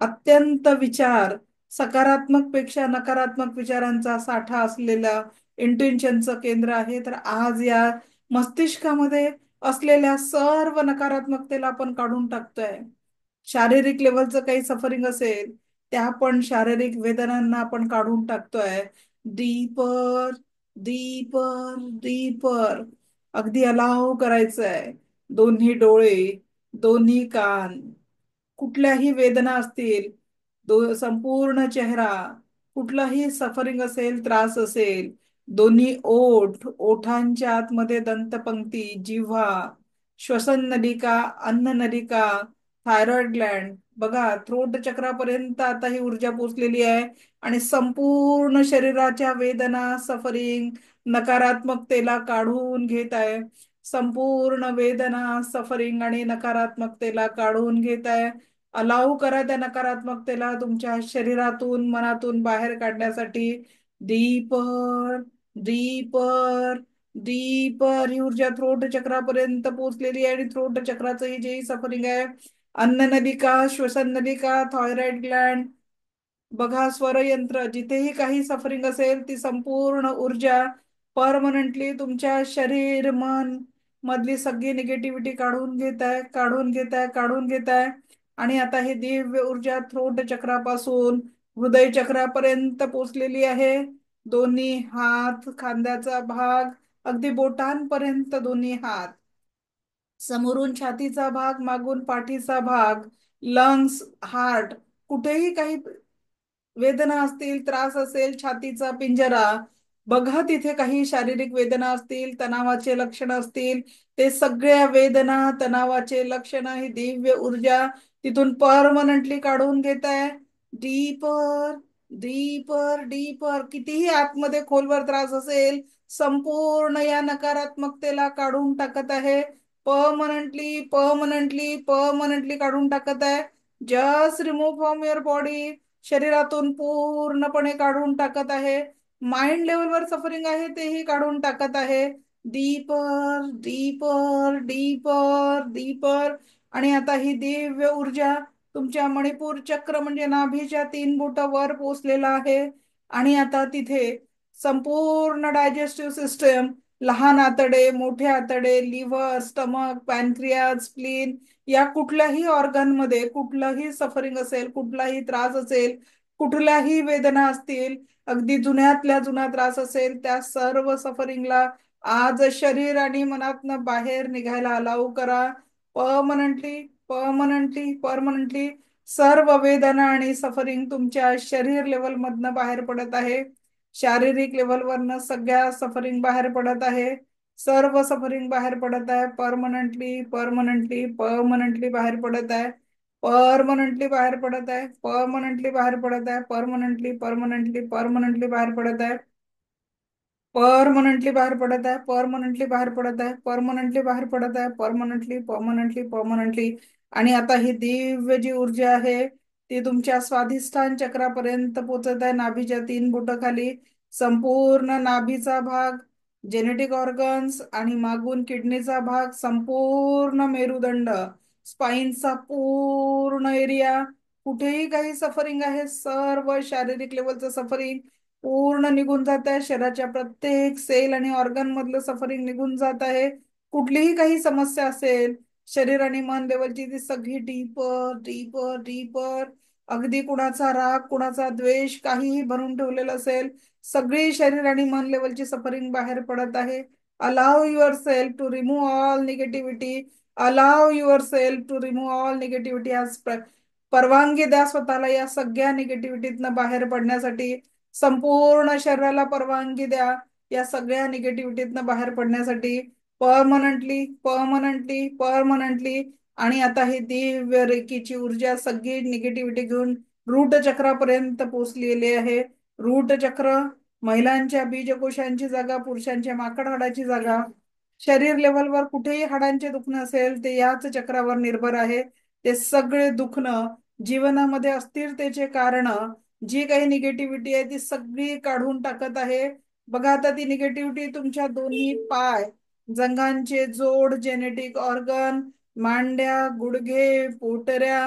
अत्यंत विचार, सकारात्मक पेक्षा नकारात्मक विचारांचा साठा असलेला इंटेन्शनचं केंद्र आहे. तर आज या मस्तिष्कामध्ये असलेल्या सर्व नकारात्मकतेला आपण काढून टाकतोय. शारीरिक लेवलचं काही सफरिंग असेल, त्या पण शारीरिक वेदनांना आपण काढून टाकतोय. डीपर, डीपर, डीपर अगदी अलाव करायचंय. दोन्ही डोळे, दोन्ही कान, कुठल्याही वेदना असतील, संपूर्ण चेहरा, कुठलाही सफरिंग असेल, त्रास असेल, दोन्ही ओठ, ओठांच्या आतमध्ये दंतपंक्ती, जिव्हा, श्वसन नलिका, अन्न नलिका, थायरॉइड ग्लँड, बघा थ्रोट चक्रापर्यंत आता ही ऊर्जा पोचलेली आहे आणि संपूर्ण शरीराच्या वेदना, सफरिंग, नकारात्मकतेला काढून घेत आहे. संपूर्ण वेदना, सफरिंग आणि नकारात्मकतेला काढून घेत आहे. अलाव करा त्या नकारात्मकतेला तुमच्या शरीरातून, मनातून बाहेर काढण्यासाठी. डीपर, डीपर, डीपर ही ऊर्जा थ्रोट चक्रापर्यंत पोहोचलेली आहे आणि थ्रोट चक्राचं ही जे सफरिंग आहे, अन्न नलिका, श्वसन नलिका, थायरॉइड ग्लँड, बघा स्वरयंत्र, जिथेही काही सफरिंग असेल ती संपूर्ण ऊर्जा परमनंटली तुमच्या शरीर, मन मधली सगळी निगेटिव्हिटी काढून घेत आहे, काढून घेत आहे, काढून घेत आहे. आणि आता ही दिव्य ऊर्जा थ्रोट चक्रापासून हृदय चक्रापर्यंत पोचलेली आहे. दोन्ही हात, खांद्याचा भाग, अगदी बोटांपर्यंत दोन्ही हात, समोरून छातीचा भाग, मागून पाठीचा भाग, लंग्स, हार्ट, कुठेही काही वेदना असतील, त्रास असेल, छातीचा पिंजरा, बघा तिथे काही शारीरिक वेदना असतील, तणावाचे लक्षण असतील, ते सगळ्या वेदना, तणावाचे लक्षण ही दिव्य ऊर्जा तिथून परमनंटली काढून घेत आहे. डीपर, डीपर, डीपर, कितीही आतमध्ये खोलवर त्रास असेल, संपूर्ण या नकारात्मकतेला काढून टाकत आहे. परमनंटली, परमनंटली, परमनंटली काढून टाकत आहे. Just remove from your body, शरीरातून पूर्णपणे काढून टाकत आहे. माइंड लेवलवर सफरिंग आहे तेही काढून टाकत आहे. Deeper, deeper, deeper, deeper. आणि आता ही दिव्य ऊर्जा तुमच्या मणिपूर चक्र म्हणजे नाभीच्या 3 बोट वर पोचलेला आहे. आणि आता तिथे संपूर्ण डायजेस्टिव्ह सिस्टम, लहान आतडे, मोठे आतडे, लिव्हर, स्टमक, पॅनक्रियाज, स्प्लीन, या कुठल्याही ऑर्गन मध्ये कुठलाही सफरिंग असेल, कुठलाही त्रास असेल, कुठल्याही वेदना असतील, अगदी जुन्यातल्या जुना त्रास असेल, त्या सर्व सफरिंगला आज शरीर आणि मनातनं बाहेर निघायला अलाव करा. परमनंटली, परमनंटली, परमनंटली सर्व वेदना आणि सफरिंग तुमच्या शरीर लेवल मधनं बाहेर पडत आहे. शारीरिक लेवलवरनं सगळ्या सफरिंग बाहेर पडत आहे. सर्व सफरिंग बाहेर पडत आहे. परमनंटली, परमनंटली, परमनंटली बाहेर पडत आहे. परमनंटली बाहेर पडत आहे. परमनंटली बाहेर पडत आहे. परमनंटली, परमनंटली, परमनंटली बाहेर पडत आहे. परमनंटली बाहेर पडत आहे. परमनंटली बाहेर पडत आहे. परमनंटली बाहेर पडत आहे. Permanently, permanently, permanently. आणि आता ही दिव्य जी ऊर्जा आहे ती तुमच्या स्वाधिष्ठान चक्रापर्यंत पोहोचत आहे. नाभीच्या 3 बोटाखाली संपूर्ण नाभीचा भाग, जेनेटिक ऑर्गन्स आणि मागून किडनीचा भाग, संपूर्ण मेरुदंड, स्पाइनचा पूर्ण एरिया, कुठेही काही सफरिंग आहे, सर्व शारीरिक लेवलचं सफरिंग पूर्ण निघून जात आहे. शरीराच्या प्रत्येक सेल आणि ऑर्गन मधलं सफरिंग निघून जात आहे. कुठलीही काही समस्या असेल शरीर आणि मन लेवलची, ती सगळी डीपर डीपर डीपर, अगदी कुणाचा राग, कुणाचा द्वेष, काहीही भरून ठेवलेलं असेल, सगळी शरीर आणि मन लेवलची सफरिंग बाहेर पडत आहे. Allow yourself to remove all negativity. Allow yourself to remove all negativity. आज परवानगी द्या स्वतःला या सगळ्या निगेटिव्हिटीतनं बाहेर पडण्यासाठी. संपूर्ण शरीराला परवानगी द्या या सगळ्या निगेटिव्हिटीतनं बाहेर पडण्यासाठी. Permanently permanently permanently. आणि आता ही दिव्य रेकीची ऊर्जा सगळी निगेटिव्हिटी घेऊन रूट चक्रापर्यंत पोहोचलेली आहे. रूट चक्र महिलांच्या बीजकोशांची जागा, पुरुषांच्या माकड हाडाची जागा. शरीर लेवलवर कुठेही हाडांचे दुखणं असेल ते याच चक्रावर निर्भर आहे. ते सगळे दुखणं, जीवनामध्ये अस्थिरतेचे कारण, जी काही निगेटिव्हिटी आहे ती सगळी काढून टाकत आहे. बघा आता ती निगेटिव्हिटी तुमच्या दोन्ही पाय, जंगांचे जोड, जेनेटिक ऑर्गन, मांड्या, गुडघे, पोटऱ्या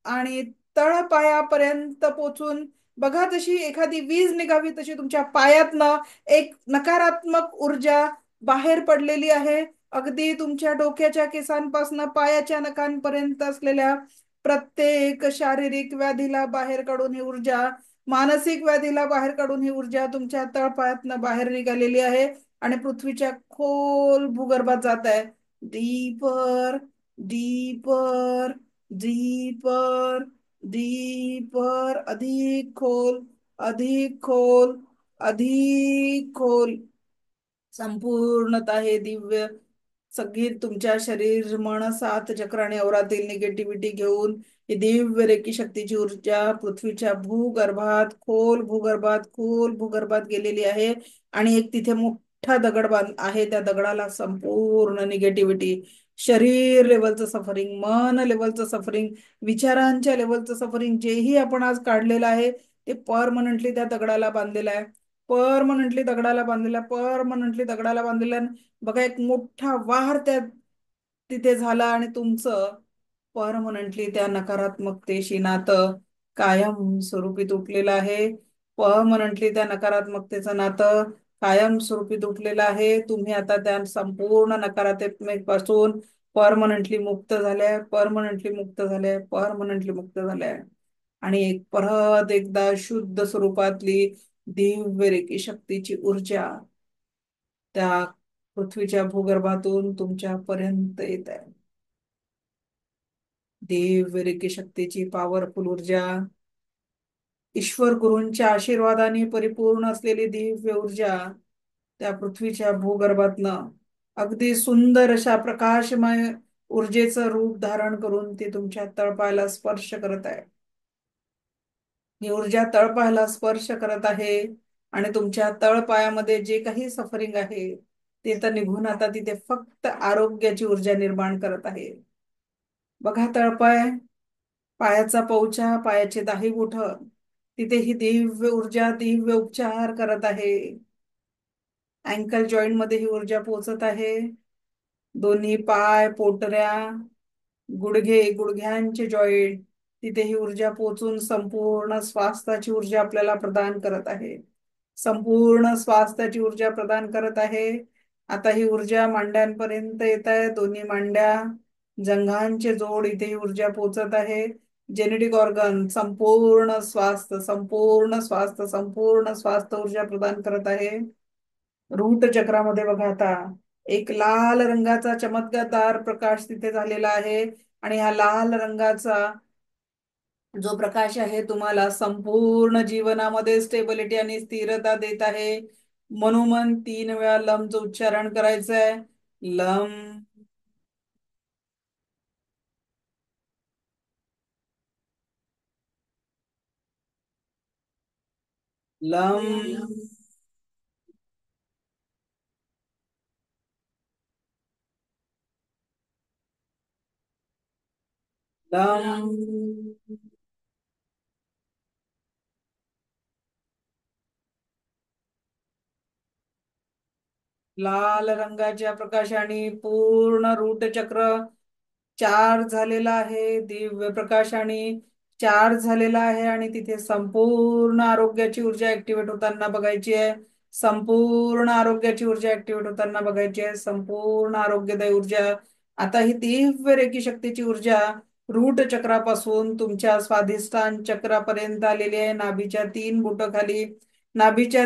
आणि तळपायापर्यंत पोचून, बघा जशी एखादी वीज निघावी तशी तुमच्या पायातनं एक नकारात्मक ऊर्जा बाहेर पडलेली आहे. अगदी तुमच्या डोक्याच्या केसांपासून पायाच्या नखांपर्यंत असलेल्या प्रत्येक शारीरिक व्याधीला बाहेर काढून ही ऊर्जा, मानसिक व्याधीला बाहेर काढून ही ऊर्जा तुमच्या तळपायातनं बाहेर निघालेली आहे आणि पृथ्वीच्या खोल भूगर्भात जात आहे. डीपर डीपर डीपर डीपर, अधिक खोल, अधिक खोल, अधिक खोल. संपूर्णतः हे दिव्य सगळी तुमच्या शरीर मन सात चक्र आणि अवरातील निगेटिव्हिटी घेऊन ही दिव्य रेकी शक्तीची ऊर्जा पृथ्वीच्या भूगर्भात, खोल भूगर्भात, खोल भूगर्भात गेलेली आहे. आणि एक तिथे मोठा दगड आहे, त्या दगडाला संपूर्ण निगेटिव्हिटी, शरीर लेवलचं सफरिंग, मन लेवलचं सफरिंग, विचारांच्या लेवलचं सफरिंग, जेही आपण आज काढलेलं आहे ते परमनंटली त्या दगडाला बांधलेलं आहे. परमनंटली दगडाला बांधलेला, परमनंटली दगडाला बांधलेला. बघा एक मोठा वार त्या तिथे झाला आणि तुमचं परमनंटली त्या नकारात्मकतेशी नातं कायम स्वरूपी तुटलेलं आहे. परमनंटली त्या नकारात्मकतेचं नातं कायम स्वरूपी तुटलेलं आहे. तुम्ही आता त्या संपूर्ण नकारात्मकतेपासून परमनंटली मुक्त झाले, परमनंटली मुक्त झाले, परमनंटली मुक्त झाले. आणि एक परत एकदा शुद्ध स्वरूपातली दिव्य रेकी शक्तीची ऊर्जा त्या पृथ्वीच्या भूगर्भातून तुमच्या पर्यंत येत आहे. दिव्य रेकी शक्तीची पॉवरफुल ऊर्जा, ईश्वर गुरूंच्या आशीर्वादाने परिपूर्ण असलेली दिव्य ऊर्जा त्या पृथ्वीच्या भूगर्भातनं अगदी सुंदर अशा प्रकाशमय ऊर्जेचं रूप धारण करून ती तुमच्या तळपायाला स्पर्श करत आहे. ही ऊर्जा तळपायाला स्पर्श करत आहे आणि तुमच्या तळपायामध्ये जे काही सफरिंग आहे ते तर निघून आता तिथे फक्त आरोग्याची ऊर्जा निर्माण करत आहे. बघा तळपाय, पायाचा पौचा, पायाचे दाही बोट, तिथे ही दिव्य ऊर्जा दिव्य उपचार करत आहे. अँकल जॉईंट मध्ये ही ऊर्जा पोहोचत आहे. दोन्ही पाय, पोटऱ्या, गुडघे, गुडघ्यांचे जॉईंट, तिथे ही ऊर्जा पोहोचून संपूर्ण स्वास्थ्याची ऊर्जा आपल्याला प्रदान करत आहे. संपूर्ण स्वास्थ्याची ऊर्जा प्रदान करत आहे. आता ही ऊर्जा मांड्यांपर्यंत येत आहे. दोन्ही मांड्या, जंघांचे जोड, इथे ही ऊर्जा पोहोचत आहे. जेनेटिक ऑर्गन, संपूर्ण स्वास्थ्य, संपूर्ण स्वास्थ्य, संपूर्ण स्वास्थ्य ऊर्जा प्रदान करत आहे. रूट चक्रामध्ये बघा आता एक लाल रंगाचा चमकदार प्रकाश तिथे झालेला आहे. आणि ह्या लाल रंगाचा जो प्रकाश आहे तुम्हाला संपूर्ण जीवनामध्ये स्टेबिलिटी आणि स्थिरता देत आहे. मनोमन 3 वेळा लमचं उच्चारण करायचं आहे. Lump, lump, lump. लाल रंगाच्या प्रकाशाने पूर्ण रूट चक्र चार्ज झालेला आहे दिव्य प्रकाशाने. चार्ज झालेला आहे आणि तिथे संपूर्ण आरोग्याची ऊर्जा ऍक्टिव्हेट होताना बघायची आहे. संपूर्ण आरोग्याची ऊर्जा ऍक्टिव्हेट होताना बघायची आहे. संपूर्ण आरोग्यदायी ऊर्जा. आता ही दिव्य रेकी शक्तीची ऊर्जा रूट चक्रापासून तुमच्या स्वाधिष्ठान चक्रापर्यंत आलेली आहे. नाभीच्या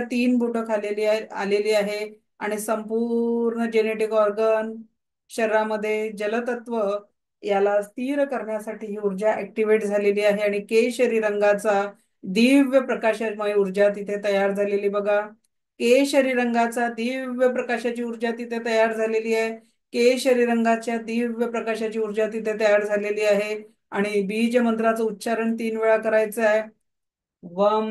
तीन बोट आलेली आहे आणि संपूर्ण जेनेटिक ऑर्गन शरीरामध्ये जलतत्व याला स्थिर करण्यासाठी ही ऊर्जा ऍक्टिव्हेट झालेली आहे आणि केशरी रंगाचा दिव्य प्रकाशमय ऊर्जा तिथे तयार झालेली बघा. केशरी रंगाचा दिव्य प्रकाशाची ऊर्जा तिथे तयार झालेली आहे. केशरी रंगाच्या दिव्य प्रकाशाची ऊर्जा तिथे तयार झालेली आहे. आणि बीज मंत्राचं उच्चारण 3 वेळा करायचं आहे. वम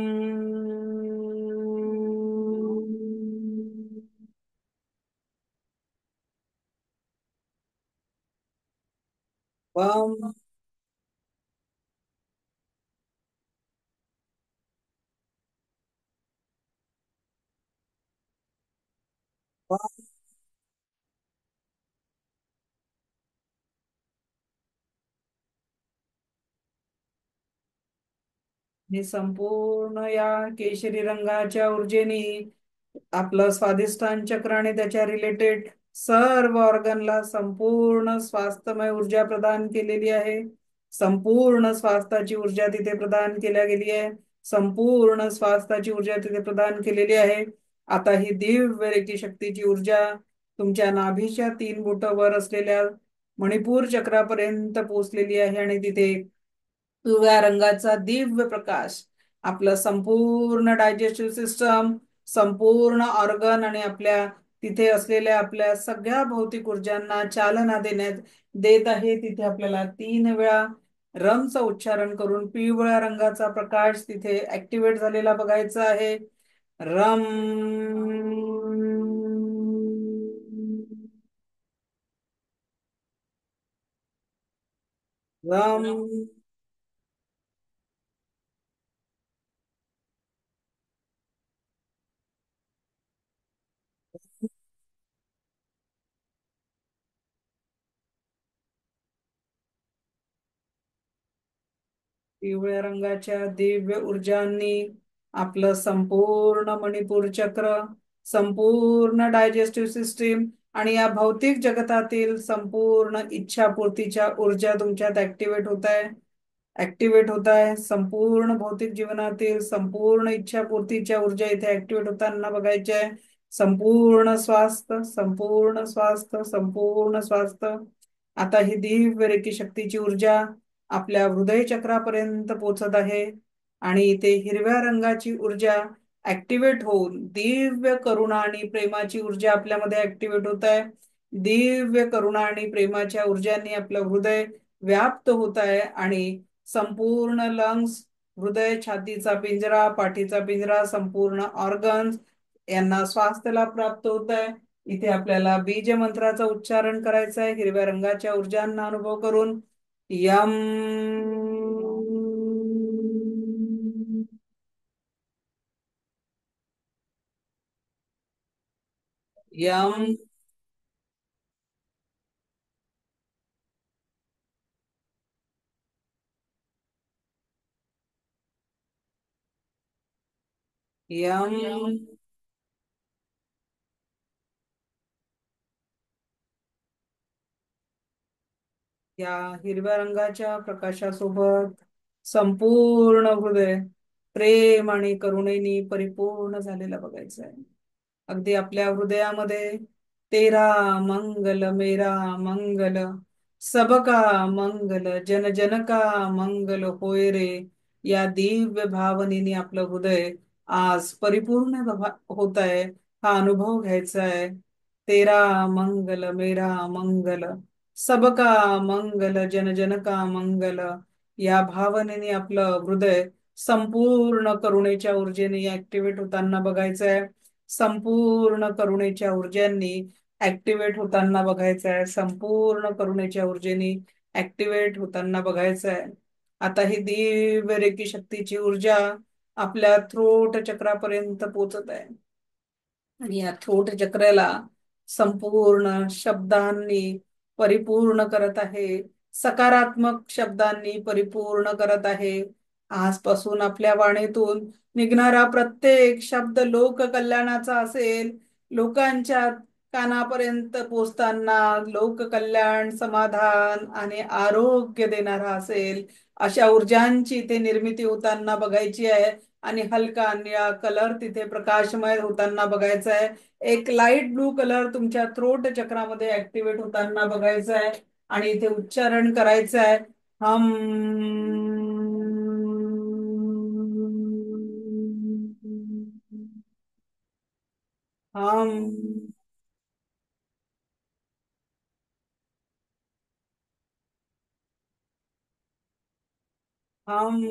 वम वम. हे संपूर्ण या केशरी रंगाच्या ऊर्जेने आपलं स्वाधिष्ठान चक्र आणि त्याच्या रिलेटेड सर्व ऑर्गनला संपूर्ण स्वास्थ्यमय ऊर्जा प्रदान केलेली आहे. संपूर्ण स्वास्थ्याची ऊर्जा तिथे प्रदान केल्या गेली आहे. संपूर्ण स्वास्थ्याची ऊर्जा तिथे प्रदान केलेली आहे. आता ही दिव्य रेकी शक्तीची ऊर्जा तुमच्या नाभीच्या 3 बोटावर असलेल्या मणिपूर चक्रापर्यंत पोहोचलेली आहे आणि तिथे पिवळ्या रंगाचा दिव्य प्रकाश आपलं संपूर्ण डायजेस्टिव्ह सिस्टम, संपूर्ण ऑर्गन आणि आपल्या तिथे असलेल्या आपल्या सगळ्या भौतिक ऊर्जांना चालना देत आहे. तिथे आपल्याला 3 वेळा रमचं उच्चारण करून पिवळ्या रंगाचा प्रकाश तिथे ऍक्टिव्हेट झालेला बघायचा आहे. रम. रम. पिवळ्या रंगाच्या दिव्य ऊर्जांनी आपलं संपूर्ण मणिपूर चक्र, संपूर्ण डायजेस्टिव्ह सिस्टीम आणि या भौतिक जगतातील संपूर्ण इच्छापूर्तीच्या ऊर्जा तुमच्यात ऍक्टिव्हेट होत आहे. संपूर्ण भौतिक जीवनातील संपूर्ण इच्छापूर्तीच्या ऊर्जा इथे ऍक्टिव्हेट होताना बघायच्या आहे. संपूर्ण स्वास्थ्य, संपूर्ण स्वास्थ्य, संपूर्ण स्वास्थ्य. आता ही दिव्य रेकी शक्तीची ऊर्जा आपल्या हृदय चक्रापर्यंत पोहोचत आहे आणि इथे हिरव्या रंगाची ऊर्जा ऍक्टिव्हेट होऊन दिव्य करुणा आणि प्रेमाची ऊर्जा आपल्यामध्ये ऍक्टिव्हेट होत आहे. दिव्य करुणा आणि प्रेमाच्या ऊर्जांनी आपलं हृदय व्याप्त होत आहे आणि संपूर्ण लंग्स, हृदय, छातीचा पिंजरा, पाठीचा पिंजरा, संपूर्ण ऑर्गन्स यांना स्वास्थ्य लाभ प्राप्त होत आहे. इथे आपल्याला बीज मंत्राचं उच्चारण करायचं आहे हिरव्या रंगाच्या ऊर्जांना अनुभव करून. यम. यम. यम. या हिरव्या रंगाच्या प्रकाशासोबत संपूर्ण हृदय प्रेम आणि करुणेने परिपूर्ण झालेलं बघायचं आहे. अगदी आपल्या हृदयामध्ये तेरा मंगल मेरा मंगल, सबका मंगल, जन जन का मंगल होय रे, या दिव्य भावनेने आपलं हृदय आज परिपूर्ण होत आहे. हा अनुभव घ्यायचा आहे. तेरा मंगल मेरा मंगल, सबका मंगल, जन जन का मंगल, या भावनेने आपलं हृदय संपूर्ण करुणेच्या ऊर्जेने ऍक्टिव्हेट होताना बघायचं आहे. संपूर्ण करुणेच्या ऊर्जांनी ऍक्टिव्हेट होताना बघायचं आहे. संपूर्ण करुणेच्या ऊर्जेने ऍक्टिव्हेट होताना बघायचं आहे. आता ही दिव्य रेकी शक्तीची ऊर्जा आपल्या थ्रोट चक्रापर्यंत पोहोचत आहे आणि या थ्रोट चक्राला संपूर्ण शब्दांनी परिपूर्ण करत आहे. सकारात्मक शब्दांनी परिपूर्ण करत आहे. आजपासून आपल्या वाणीतून निघणारा प्रत्येक शब्द लोककल्याणाचा असेल. लोकांच्या कानापर्यंत पोचताना लोककल्याण, समाधान आणि आरोग्य देणारा असेल. अशा ऊर्जांची इथे निर्मिती होताना बघायची आहे. आणि हलका निळा कलर तिथे प्रकाशमय होताना बघायचा आहे. एक लाईट ब्लू कलर तुमच्या थ्रोट चक्रामध्ये ऍक्टिव्हेट होताना बघायचा आहे. आणि इथे उच्चारण करायचं आहे. हम. हम. हम.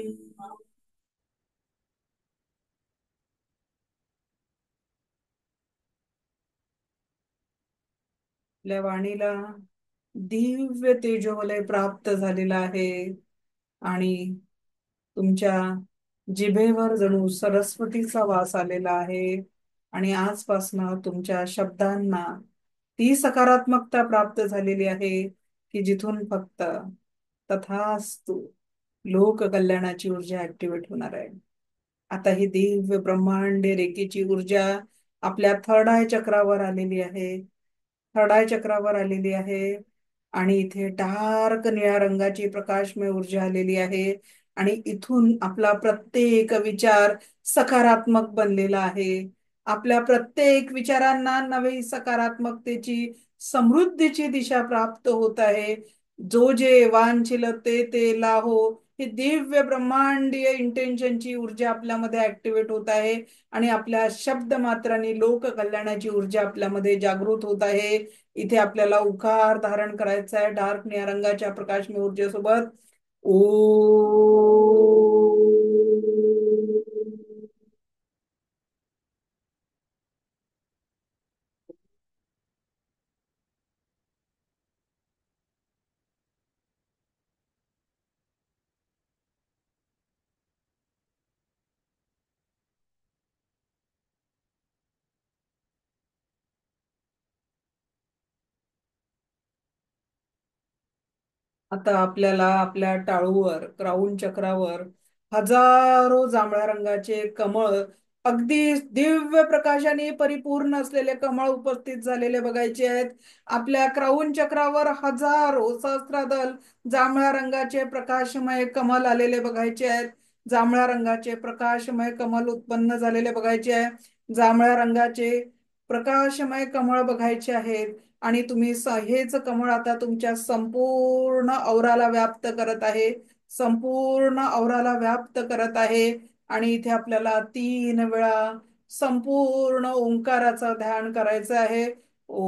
आपल्या वाणीला दिव्य तेजोवलय प्राप्त झालेलं आहे. आणि तुमच्या जिभेवर जणू सरस्वतीचा वास आलेला आहे. आणि आजपासनं तुमच्या शब्दांना ती सकारात्मकता प्राप्त झालेली आहे की जिथून फक्त तथास्तु लोक कल्याणाची ऊर्जा ऍक्टिव्हेट होणार आहे. आता ही दिव्य ब्रह्मांड रेखेची ऊर्जा आपल्या थर्ड आय चक्रावर आलेली आहे. थर्ड आय चक्रावर आलेली आहे. आणि इथे डार्क निळ्या रंगाची प्रकाशमय ऊर्जा आलेली आहे. आणि इथून आपला प्रत्येक विचार सकारात्मक बनलेला आहे. आपल्या प्रत्येक विचारांना नवी सकारात्मकतेची, समृद्धीची दिशा प्राप्त होत आहे. जो जे वांछिल ते लाहो, ही दिव्य ब्रह्मांडीय इंटेन्शनची ऊर्जा आपल्यामध्ये ऍक्टिव्हेट होत आहे. आणि आपल्या शब्द मात्रांनी लोक कल्याणाची ऊर्जा आपल्यामध्ये जागृत होत आहे. इथे आपल्याला उकार धारण करायचा आहे डार्क निळ्या रंगाच्या प्रकाशमय ऊर्जेसोबत. ओ. आता आपल्याला आपल्या टाळूवर, क्राऊन चक्रावर हजारो जांभळ्या रंगाचे कमळ, अगदी दिव्य प्रकाशाने परिपूर्ण असलेले कमळ उपस्थित झालेले बघायचे आहेत. आपल्या क्राऊन चक्रावर हजारो सहस्त्रदल जांभळ्या रंगाचे प्रकाशमय कमल आलेले बघायचे आहेत. जांभळ्या रंगाचे प्रकाशमय कमल उत्पन्न झालेले बघायचे आहे. जांभळ्या रंगाचे प्रकाशमय कमळ बघायचे आहेत. आणि तुम्ही हेच कमळ आता तुमच्या संपूर्ण औराला व्याप्त करत आहे. संपूर्ण औराला व्याप्त करत आहे. आणि इथे आपल्याला 3 वेळा संपूर्ण ओंकाराचं ध्यान करायचं आहे. ओ.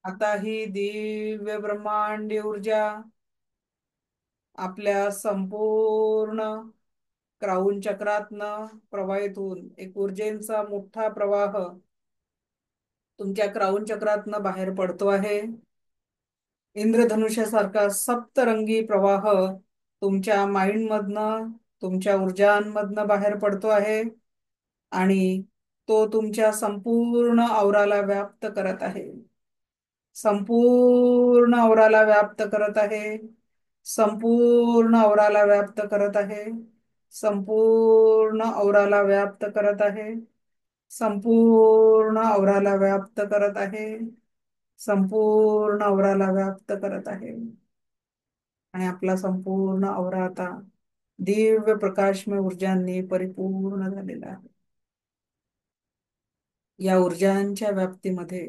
आता ही दिव्य ब्रह्मांडी ऊर्जा आपल्या संपूर्ण क्राऊन चक्रातनं प्रवाहित होऊन एक ऊर्जेचा मोठा प्रवाह तुमच्या क्राऊन चक्रातनं बाहेर पडतो आहे. इंद्रधनुष्यासारखा सप्तरंगी प्रवाह तुमच्या माइंड मधनं, तुमच्या ऊर्जांमधनं बाहेर पडतो आहे. आणि तो तुमच्या संपूर्ण औराला व्याप्त करत आहे. संपूर्ण औराला व्याप्त करत आहे. संपूर्ण औराला व्याप्त करत आहे. संपूर्ण औराला व्याप्त करत आहे. संपूर्ण औराला व्याप्त करत आहे. संपूर्ण औराला व्याप्त करत आहे. आणि आपला संपूर्ण औरा आता दिव्य प्रकाशमय ऊर्जांनी परिपूर्ण झालेला आहे. या ऊर्जांच्या व्याप्तीमध्ये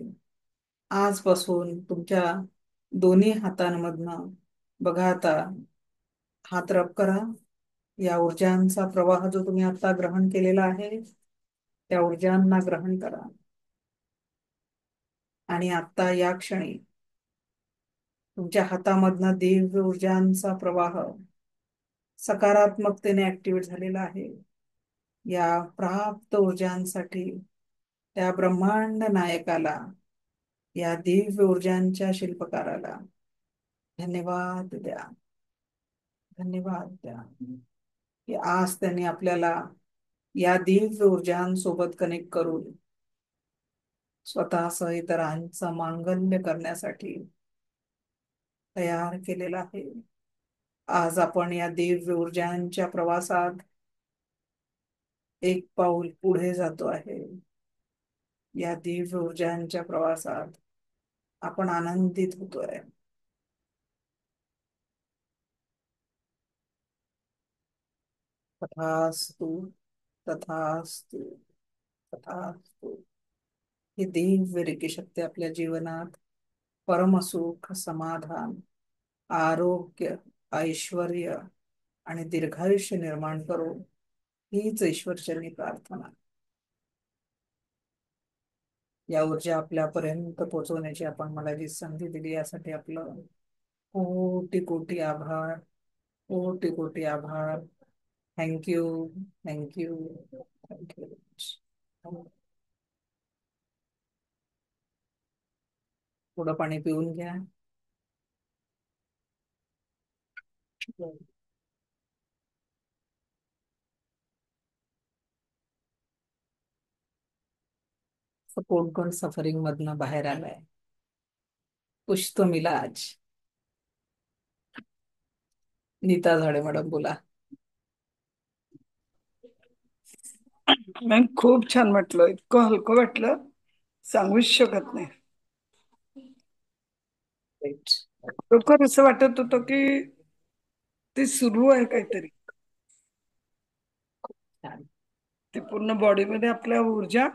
आजपासून तुमच्या दोन्ही हातांमधनं बघा आता, हात रब करा. या ऊर्जांचा प्रवाह जो तुम्ही आता ग्रहण केलेला आहे, त्या ऊर्जांना ग्रहण करा. आणि आता या क्षणी तुमच्या हातामधनं दिव्य ऊर्जांचा प्रवाह सकारात्मकतेने ऍक्टिव्हेट झालेला आहे. या प्राप्त ऊर्जांसाठी त्या ब्रह्मांड नायकाला, या दिव्य ऊर्जांच्या शिल्पकाराला धन्यवाद द्या. धन्यवाद द्या की आज त्यांनी आपल्याला या दिव्य ऊर्जांसोबत कनेक्ट करून स्वतःसह इतरांचं मांगल्य करण्यासाठी तयार केलेला आहे. आज आपण या दिव्य ऊर्जांच्या प्रवासात एक पाऊल पुढे जातो आहे. या दिव्य ऊर्जांच्या प्रवासात आपण आनंदित होतोय. तथास्तु, तथास्तु, तथास्तु. ही दिव्य रेकी शक्ती आपल्या जीवनात परमसुख, समाधान, आरोग्य, ऐश्वर्य आणि दीर्घायुष्य निर्माण करो, हीच ईश्वरचरणी प्रार्थना. या ऊर्जा आपल्यापर्यंत पोहोचवण्याची आपण मला जी संधी दिली, यासाठी आपलं कोटी कोटी आभार. कोटी कोटी आभार. थँक्यू. थँक्यू. थँक्यू. थोडं पाणी पिऊन घ्या. कोण कोण सफरिंग मधनं बाहेर आलाय? कुछ तो मिला आज. नीता झाडे मॅडम बोला. मॅम खूप छान वाटलं, इतकं हलकं वाटलं, सांगूच शकत नाही. Great. खरोखर असं वाटत होतं की ते सुरू आहे काहीतरी. छान. ते पूर्ण बॉडीमध्ये आपल्या ऊर्जा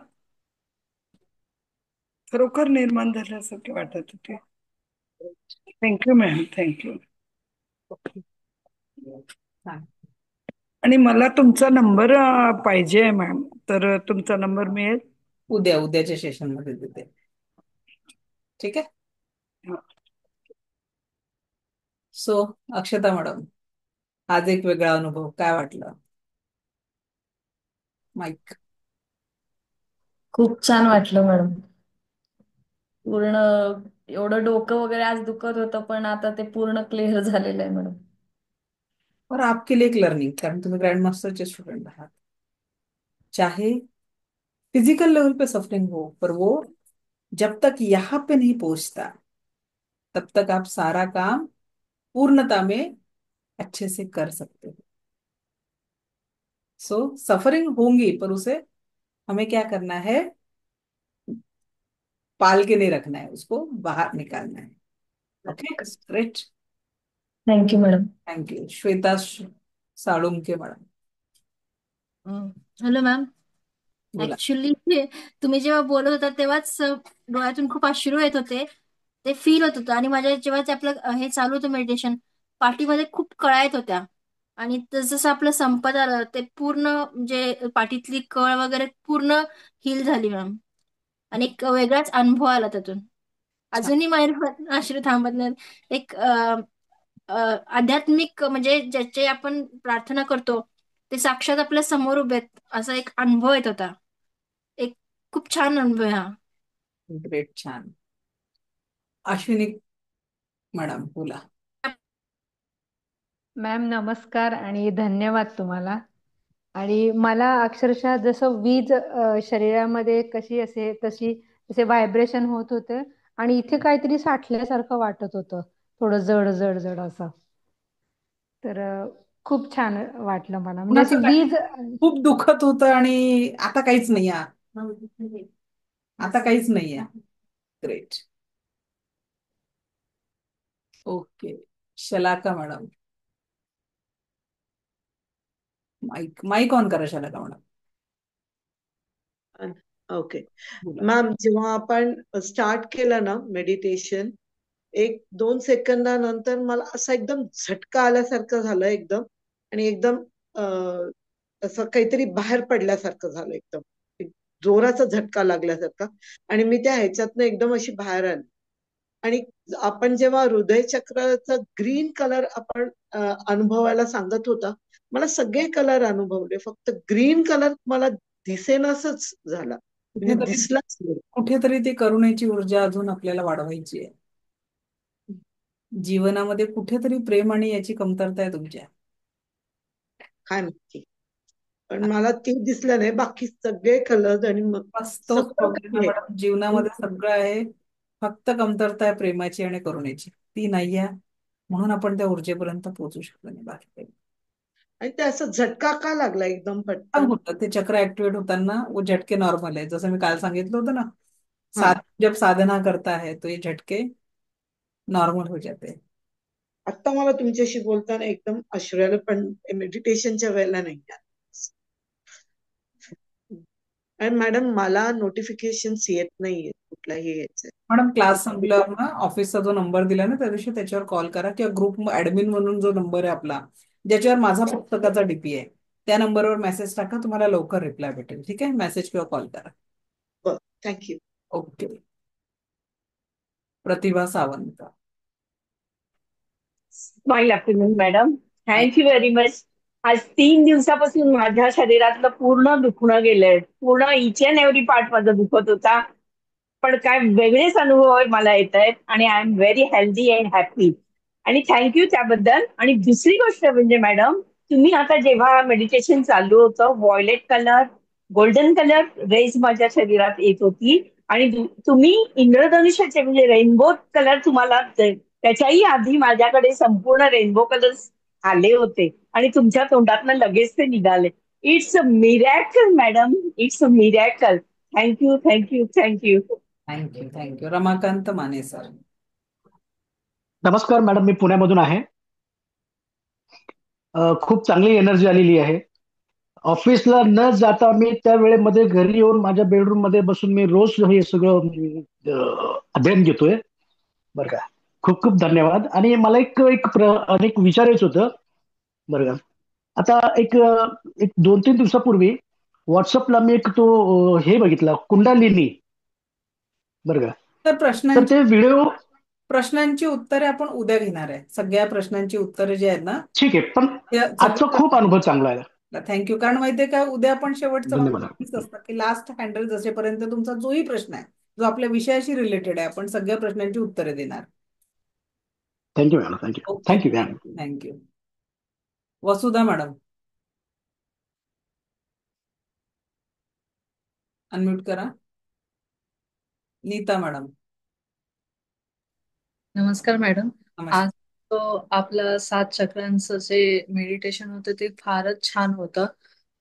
खरोखर निर्माण झाल्यासारखे वाटत होते. Thank you ma'am, thank you. छान. आणि मला तुमचा नंबर पाहिजे आहे मॅम, तर तुमचा नंबर मिळेल? उद्याच्या सेशन मध्ये देते. ठीक आहे. सो अक्षता मॅडम, आज एक वेगळा अनुभव, काय वाटलं? माईक. खूप छान वाटलं मॅडम. पूर्ण एवढं डोकं वगैरे आज दुखत होतं, पण आता ते पूर्ण क्लिअर झालेलं आहे मॅडम. और आपके लिए एक लर्निंग, कारण तुम्ही ग्रैंड मास्टर के स्टूडेंट आहात. चाहे फिजिकल लेवल पे सफरिंग हो, पर वो जब तक यहाँ पे नहीं पहुंचता, तब तक आप सारा काम पूर्णता में अच्छे से कर सकते हो. सो सफरिंग होंगी, पर उसे हमें क्या करना है? पाल के नहीं रखना है, उसको बाहर निकालना है. Okay, great. Thank you madam. Thank you. Shweta Salunke madam hello ma'am. बोला. ऍक्च्युली तुम्ही जेव्हा बोलत होता तेव्हाच डोळ्यातून खूप अश्रू येत होते. ते फील होत होतं आणि माझ्या जेव्हा ते आपलं हे चालू होतं मेडिटेशन, पाठीमध्ये खूप कळा येत होत्या. आणि जसं आपलं संपत आलं ते पूर्ण म्हणजे पाठीतली कळ वगैरे पूर्ण हील झाली मॅम. आणि एक वेगळाच अनुभव आला त्यातून. छान. अजूनही माझ्या अश्रू थांबत नाहीत. एक आध्यात्मिक म्हणजे ज्याचे आपण प्रार्थना करतो ते साक्षात आपल्या समोर उभे आहेत, असा एक अनुभव येत होता. एक खूप छान अनुभव आहे हा. ग्रेट. छान. अश्विनी मॅडम बोला. मॅम नमस्कार आणि धन्यवाद तुम्हाला. आणि मला अक्षरशः जसं वीज शरीरामध्ये कशी असे तशी तसे व्हायब्रेशन होत होते आणि इथे काहीतरी साठल्यासारखं वाटत होतं, थोडं जड जड जड असं. तर खूप छान वाटलं मला, म्हणजे अशी कुणाचं काय वीज. खूप दुखत होतं आणि आता काहीच नाही आहे. आता काहीच नाही आहे. Great. Okay. Shalaka madam, mike mike on करा. शलाका मॅडम ओके बोला. मॅम, जेव्हा आपण स्टार्ट केलं ना मेडिटेशन, 1-2 सेकंदानंतर मला असा एकदम झटका आल्यासारखं झालं एकदम, आणि एकदम असं काहीतरी बाहेर पडल्यासारखं झालं एकदम, एक जोराचा झटका लागल्यासारखा, आणि मी त्या ह्याच्यातनं एकदम अशी बाहेर आली. आणि आपण जेव्हा हृदय चक्राचा ग्रीन कलर आपण अनुभवायला सांगत होता, मला सगळे कलर अनुभवले, फक्त ग्रीन कलर मला दिसेनासच झाला, म्हणजे कुठेतरी दिसलाच नाही. कुठेतरी ती करुणेची ऊर्जा अजून आपल्याला वाढवायची आहे. जीवनामध्ये कुठेतरी प्रेम आणि याची कमतरता आहे तुमच्या. काय नक्की, पण मला ते दिसलं नाही, बाकी सगळे कलर आणि मग बस तोच सगळं प्रॉब्लेम आहे काही मॅडम, जीवनामध्ये सगळं आहे, फक्त कमतरता आहे प्रेमाची आणि करुणेची, ती नाहीये, म्हणून आपण त्या ऊर्जेपर्यंत पोहोचू शकलो नाही, बाकी काही. आणि ते असं झटका का लागला एकदम काय पटकन? होतं ते चक्र ऍक्टिव्हेट होताना वो झटके नॉर्मल है, जसं मी काल सांगितलं होतं ना, हा, जब साधना करता है तो ये झटके नॉर्मल हो जाते हैं. आता मला तुमच्याशी बोलताना एकदम अश्रू आलं, पण मेडिटेशनच्या वेळेला नाही आलं. आणि मॅडम मला नोटिफिकेशन्स येत नाहीये कुठल्याही याचे. मॅडम क्लास संपल्यावर ना ऑफिसचा जो नंबर दिला ना त्या दिवशी त्याच्यावर कॉल करा, किंवा ग्रुप ऍडमिन म्हणून जो नंबर आहे आपला, ज्याच्यावर माझा पुस्तकाचा डीपी आहे, त्या नंबरवर मेसेज टाका, तुम्हाला लवकर रिप्लाय भेटेल. ठीक आहे, मेसेज किंवा कॉल करा. बरं, thank you. Okay. Pratibha Sawant. Smile afternoon madam, thank you very much. आज 3 दिवसापासून माझ्या शरीरातलं पूर्ण दुखणं गेलंय, पूर्ण इच अँड एव्हरी पार्ट माझा दुखत होता, पण काय वेगळेच अनुभव मला येत आहेत आणि I am very healthy and happy, आणि थँक्यू त्याबद्दल. आणि दुसरी गोष्ट म्हणजे मॅडम, तुम्ही आता जेव्हा मेडिटेशन चालू होतं, violet colour, golden colour rays माझ्या शरीरात येत होती, आणि तुम्ही इंद्रधनुष्याचे म्हणजे रेनबो कलर तुम्हाला त्याच्याही आधी माझ्याकडे संपूर्ण रेनबो कलर्स आले होते, आणि तुमच्या तोंडातनं लगेच ते निघाले. It's a miracle madam, it's a miracle. Thank you thank you thank you. Thank you. Ramakant Mane sir. नमस्कार मॅडम, मी पुण्यामधून आहे. खूप चांगली एनर्जी आलेली आहे. ऑफिसला न जाता मी त्या वेळेमध्ये घरी येऊन माझ्या बेडरूम मध्ये बसून मी रोज हे सगळं अध्ययन घेतोय बरं का. खूप खूप धन्यवाद. आणि मला एक विचारायचं होतं बरं का. आता एक 2-3 दिवसापूर्वी व्हॉट्सअपला मी हे बघितला, कुंडलिनी बरं का. तर तर ते व्हिडिओ, प्रश्नांची उत्तरे आपण उद्या घेणार आहे. सगळ्या प्रश्नांची उत्तरे जी आहेत ना, ठीक आहे, पण आजचा खूप अनुभव चांगला आहे. थँक्यू. कारण माहितीये का, उद्या आपण शेवटचं धन्यवाद. असतं की लास्ट हँडल जसेपर्यंत तुमचा जोही प्रश्न आहे जो आपल्या विषयाशी रिलेटेड आहे, आपण सगळ्या प्रश्नांची उत्तरे देणार. Thank you madam, thank you thank you madam. Thank you. Vasudha madam, unmute करा. नीता मॅडम. नमस्कार मॅडम. नमस्कार. आज आपलं 7 चक्रांचं जे मेडिटेशन होतं ते फारच छान होतं,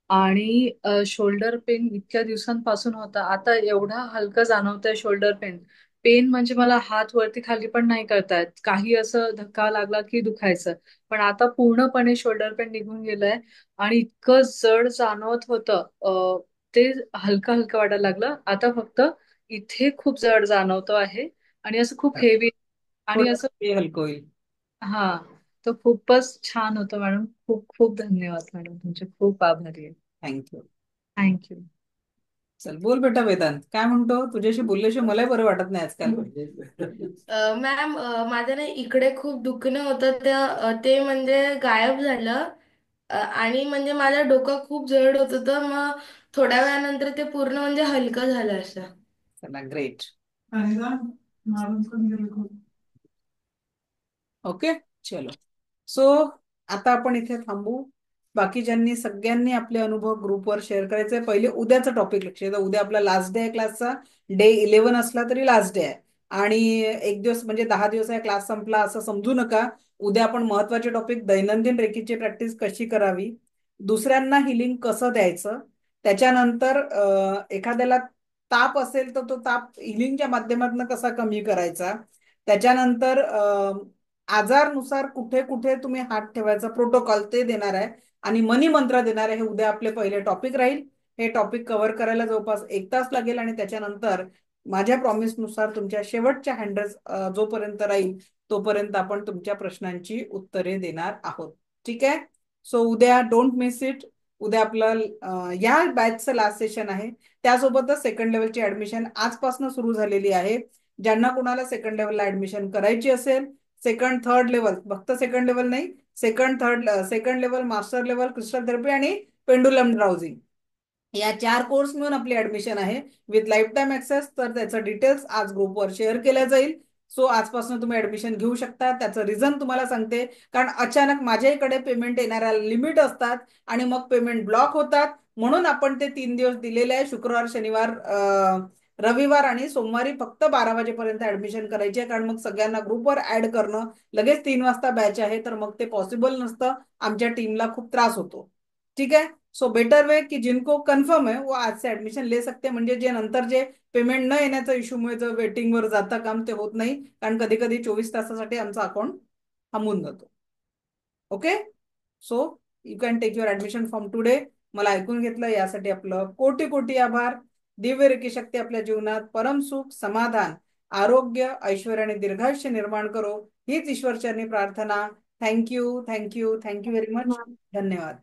आणि शोल्डर पेन इतक्या दिवसांपासून होता, आता एवढा हलकं जाणवतंय शोल्डर पेन. पेन म्हणजे मला हात वरती खाली पण नाही करतायत, काही असं धक्का लागला की दुखायचं, पण आता पूर्णपणे शोल्डर पेन निघून गेलंय, आणि इतकं जड जाणवत होतं ते हलकं हलकं वाटायला लागलं. आता फक्त इथे खूप जड जाणवतो आहे, आणि असं खूप हेवी, आणि असं हलकं होईल. हा. तर खूपच छान होतं मॅडम. खूप खूप धन्यवाद मॅडम, तुमचे खूप आभारी आहे. थँक्यू. थँक्यू. चल बोल बेटा वेदांत, काय म्हणतो? तुझ्याशी बोलल्याशिवाय मलाही बरं वाटत नाही आजकाल. मॅम, माझं ना इकडे खूप दुखणं होतं, ते म्हणजे गायब झालं. आणि म्हणजे माझं डोकं खूप जड होत होतं, मग थोड्या वेळानंतर ते पूर्ण म्हणजे हलकं झालं असं. चला, ग्रेट. ओके, चलो. सो आता आपण इथे थांबू. बाकीच्यांनी सगळ्यांनी आपले अनुभव ग्रुपवर शेअर करायचे. पहिले उद्याचा टॉपिक लक्ष द्या. उद्या आपला लास्ट डे आहे क्लासचा. डे 11 असला तरी लास्ट डे आहे, आणि एक दिवस म्हणजे 10 दिवस आहे क्लास संपला असं समजू नका. उद्या आपण महत्वाचे टॉपिक, दैनंदिन रेकीची प्रॅक्टिस कशी करावी, दुसऱ्यांना हिलिंग कसं द्यायचं, त्याच्यानंतर एखाद्याला ताप असेल तर तो ताप हिलिंगच्या माध्यमातून कसा कमी करायचा, त्याच्यानंतर आजारनुसार कुठे कुठे तुम्ही हात ठेवायचा प्रोटोकॉल ते देणार आहे, आणि मनी मंत्र देणार आहे. हे उद्या आपले पहिले टॉपिक राहील. हे टॉपिक कव्हर करायला जवळपास 1 तास लागेल, आणि त्याच्यानंतर माझ्या प्रॉमिसनुसार तुमच्या शेवटच्या हँडल्स जोपर्यंत राहील तोपर्यंत आपण तुमच्या प्रश्नांची उत्तरे देणार आहोत. ठीक आहे. सो उद्या डोंट मिस इट. उद्या आपलं या बॅचचं लास्ट सेशन आहे. त्यासोबतच सेकंड लेवलची ऍडमिशन आजपासून सुरू झालेली आहे. ज्यांना कोणाला सेकंड लेवलला ऍडमिशन करायची असेल, सेकंड थर्ड लेवल, फक्त सेकंड लेवल नाही, second level, master level, crystal therapy आणि पेंडुलम ड्राउझिंग, या 4 कोर्स मिळून आपली ऍडमिशन आहे विथ लाईफ टाईम ऍक्सेस. तर त्याचं डिटेल्स आज ग्रुपवर शेअर केल्या जाईल. सो आजपासून तुम्ही ऍडमिशन घेऊ शकता. त्याचं रिझन तुम्हाला सांगते, कारण अचानक माझ्या इकडे पेमेंट येणाऱ्या लिमिट असतात आणि मग पेमेंट ब्लॉक होतात. म्हणून आपण ते 3 दिवस दिलेले आहे, शुक्रवार, शनिवार, रविवार आणि सोमवारी फक्त 12 वाजेपर्यंत ऍडमिशन करायची आहे. कारण मग सगळ्यांना ग्रुपवर ऍड करणं, लगेच 3 वाजता बॅच आहे, तर मग ते पॉसिबल नसतं. आमच्या टीमला खूप त्रास होतो. ठीक है. सो बेटर वे कि जिनको कंफर्म है वो आज से एडमिशन ले सकते हैं, म्हणजे जे नंतर जे पेमेंट न येण्याच्या इश्यूमुळे जर वेटिंग वर जातं काम, ते होत नाही. कारण कधी कधी 24 तासासाठी आमचं अकाउंट थांबून जातो. Okay. So you can take your admission from today. मला ऐकून घेतलं यासाठी आपलं कोटी कोटी आभार. दिव्य रेकी शक्ती आपल्या जीवनात परम सुख, समाधान, आरोग्य, ऐश्वर्य आणि दीर्घायुष्य निर्माण करो, हीच ईश्वरचरणी प्रार्थना. Thank you, thank you, thank you very much. धन्यवाद.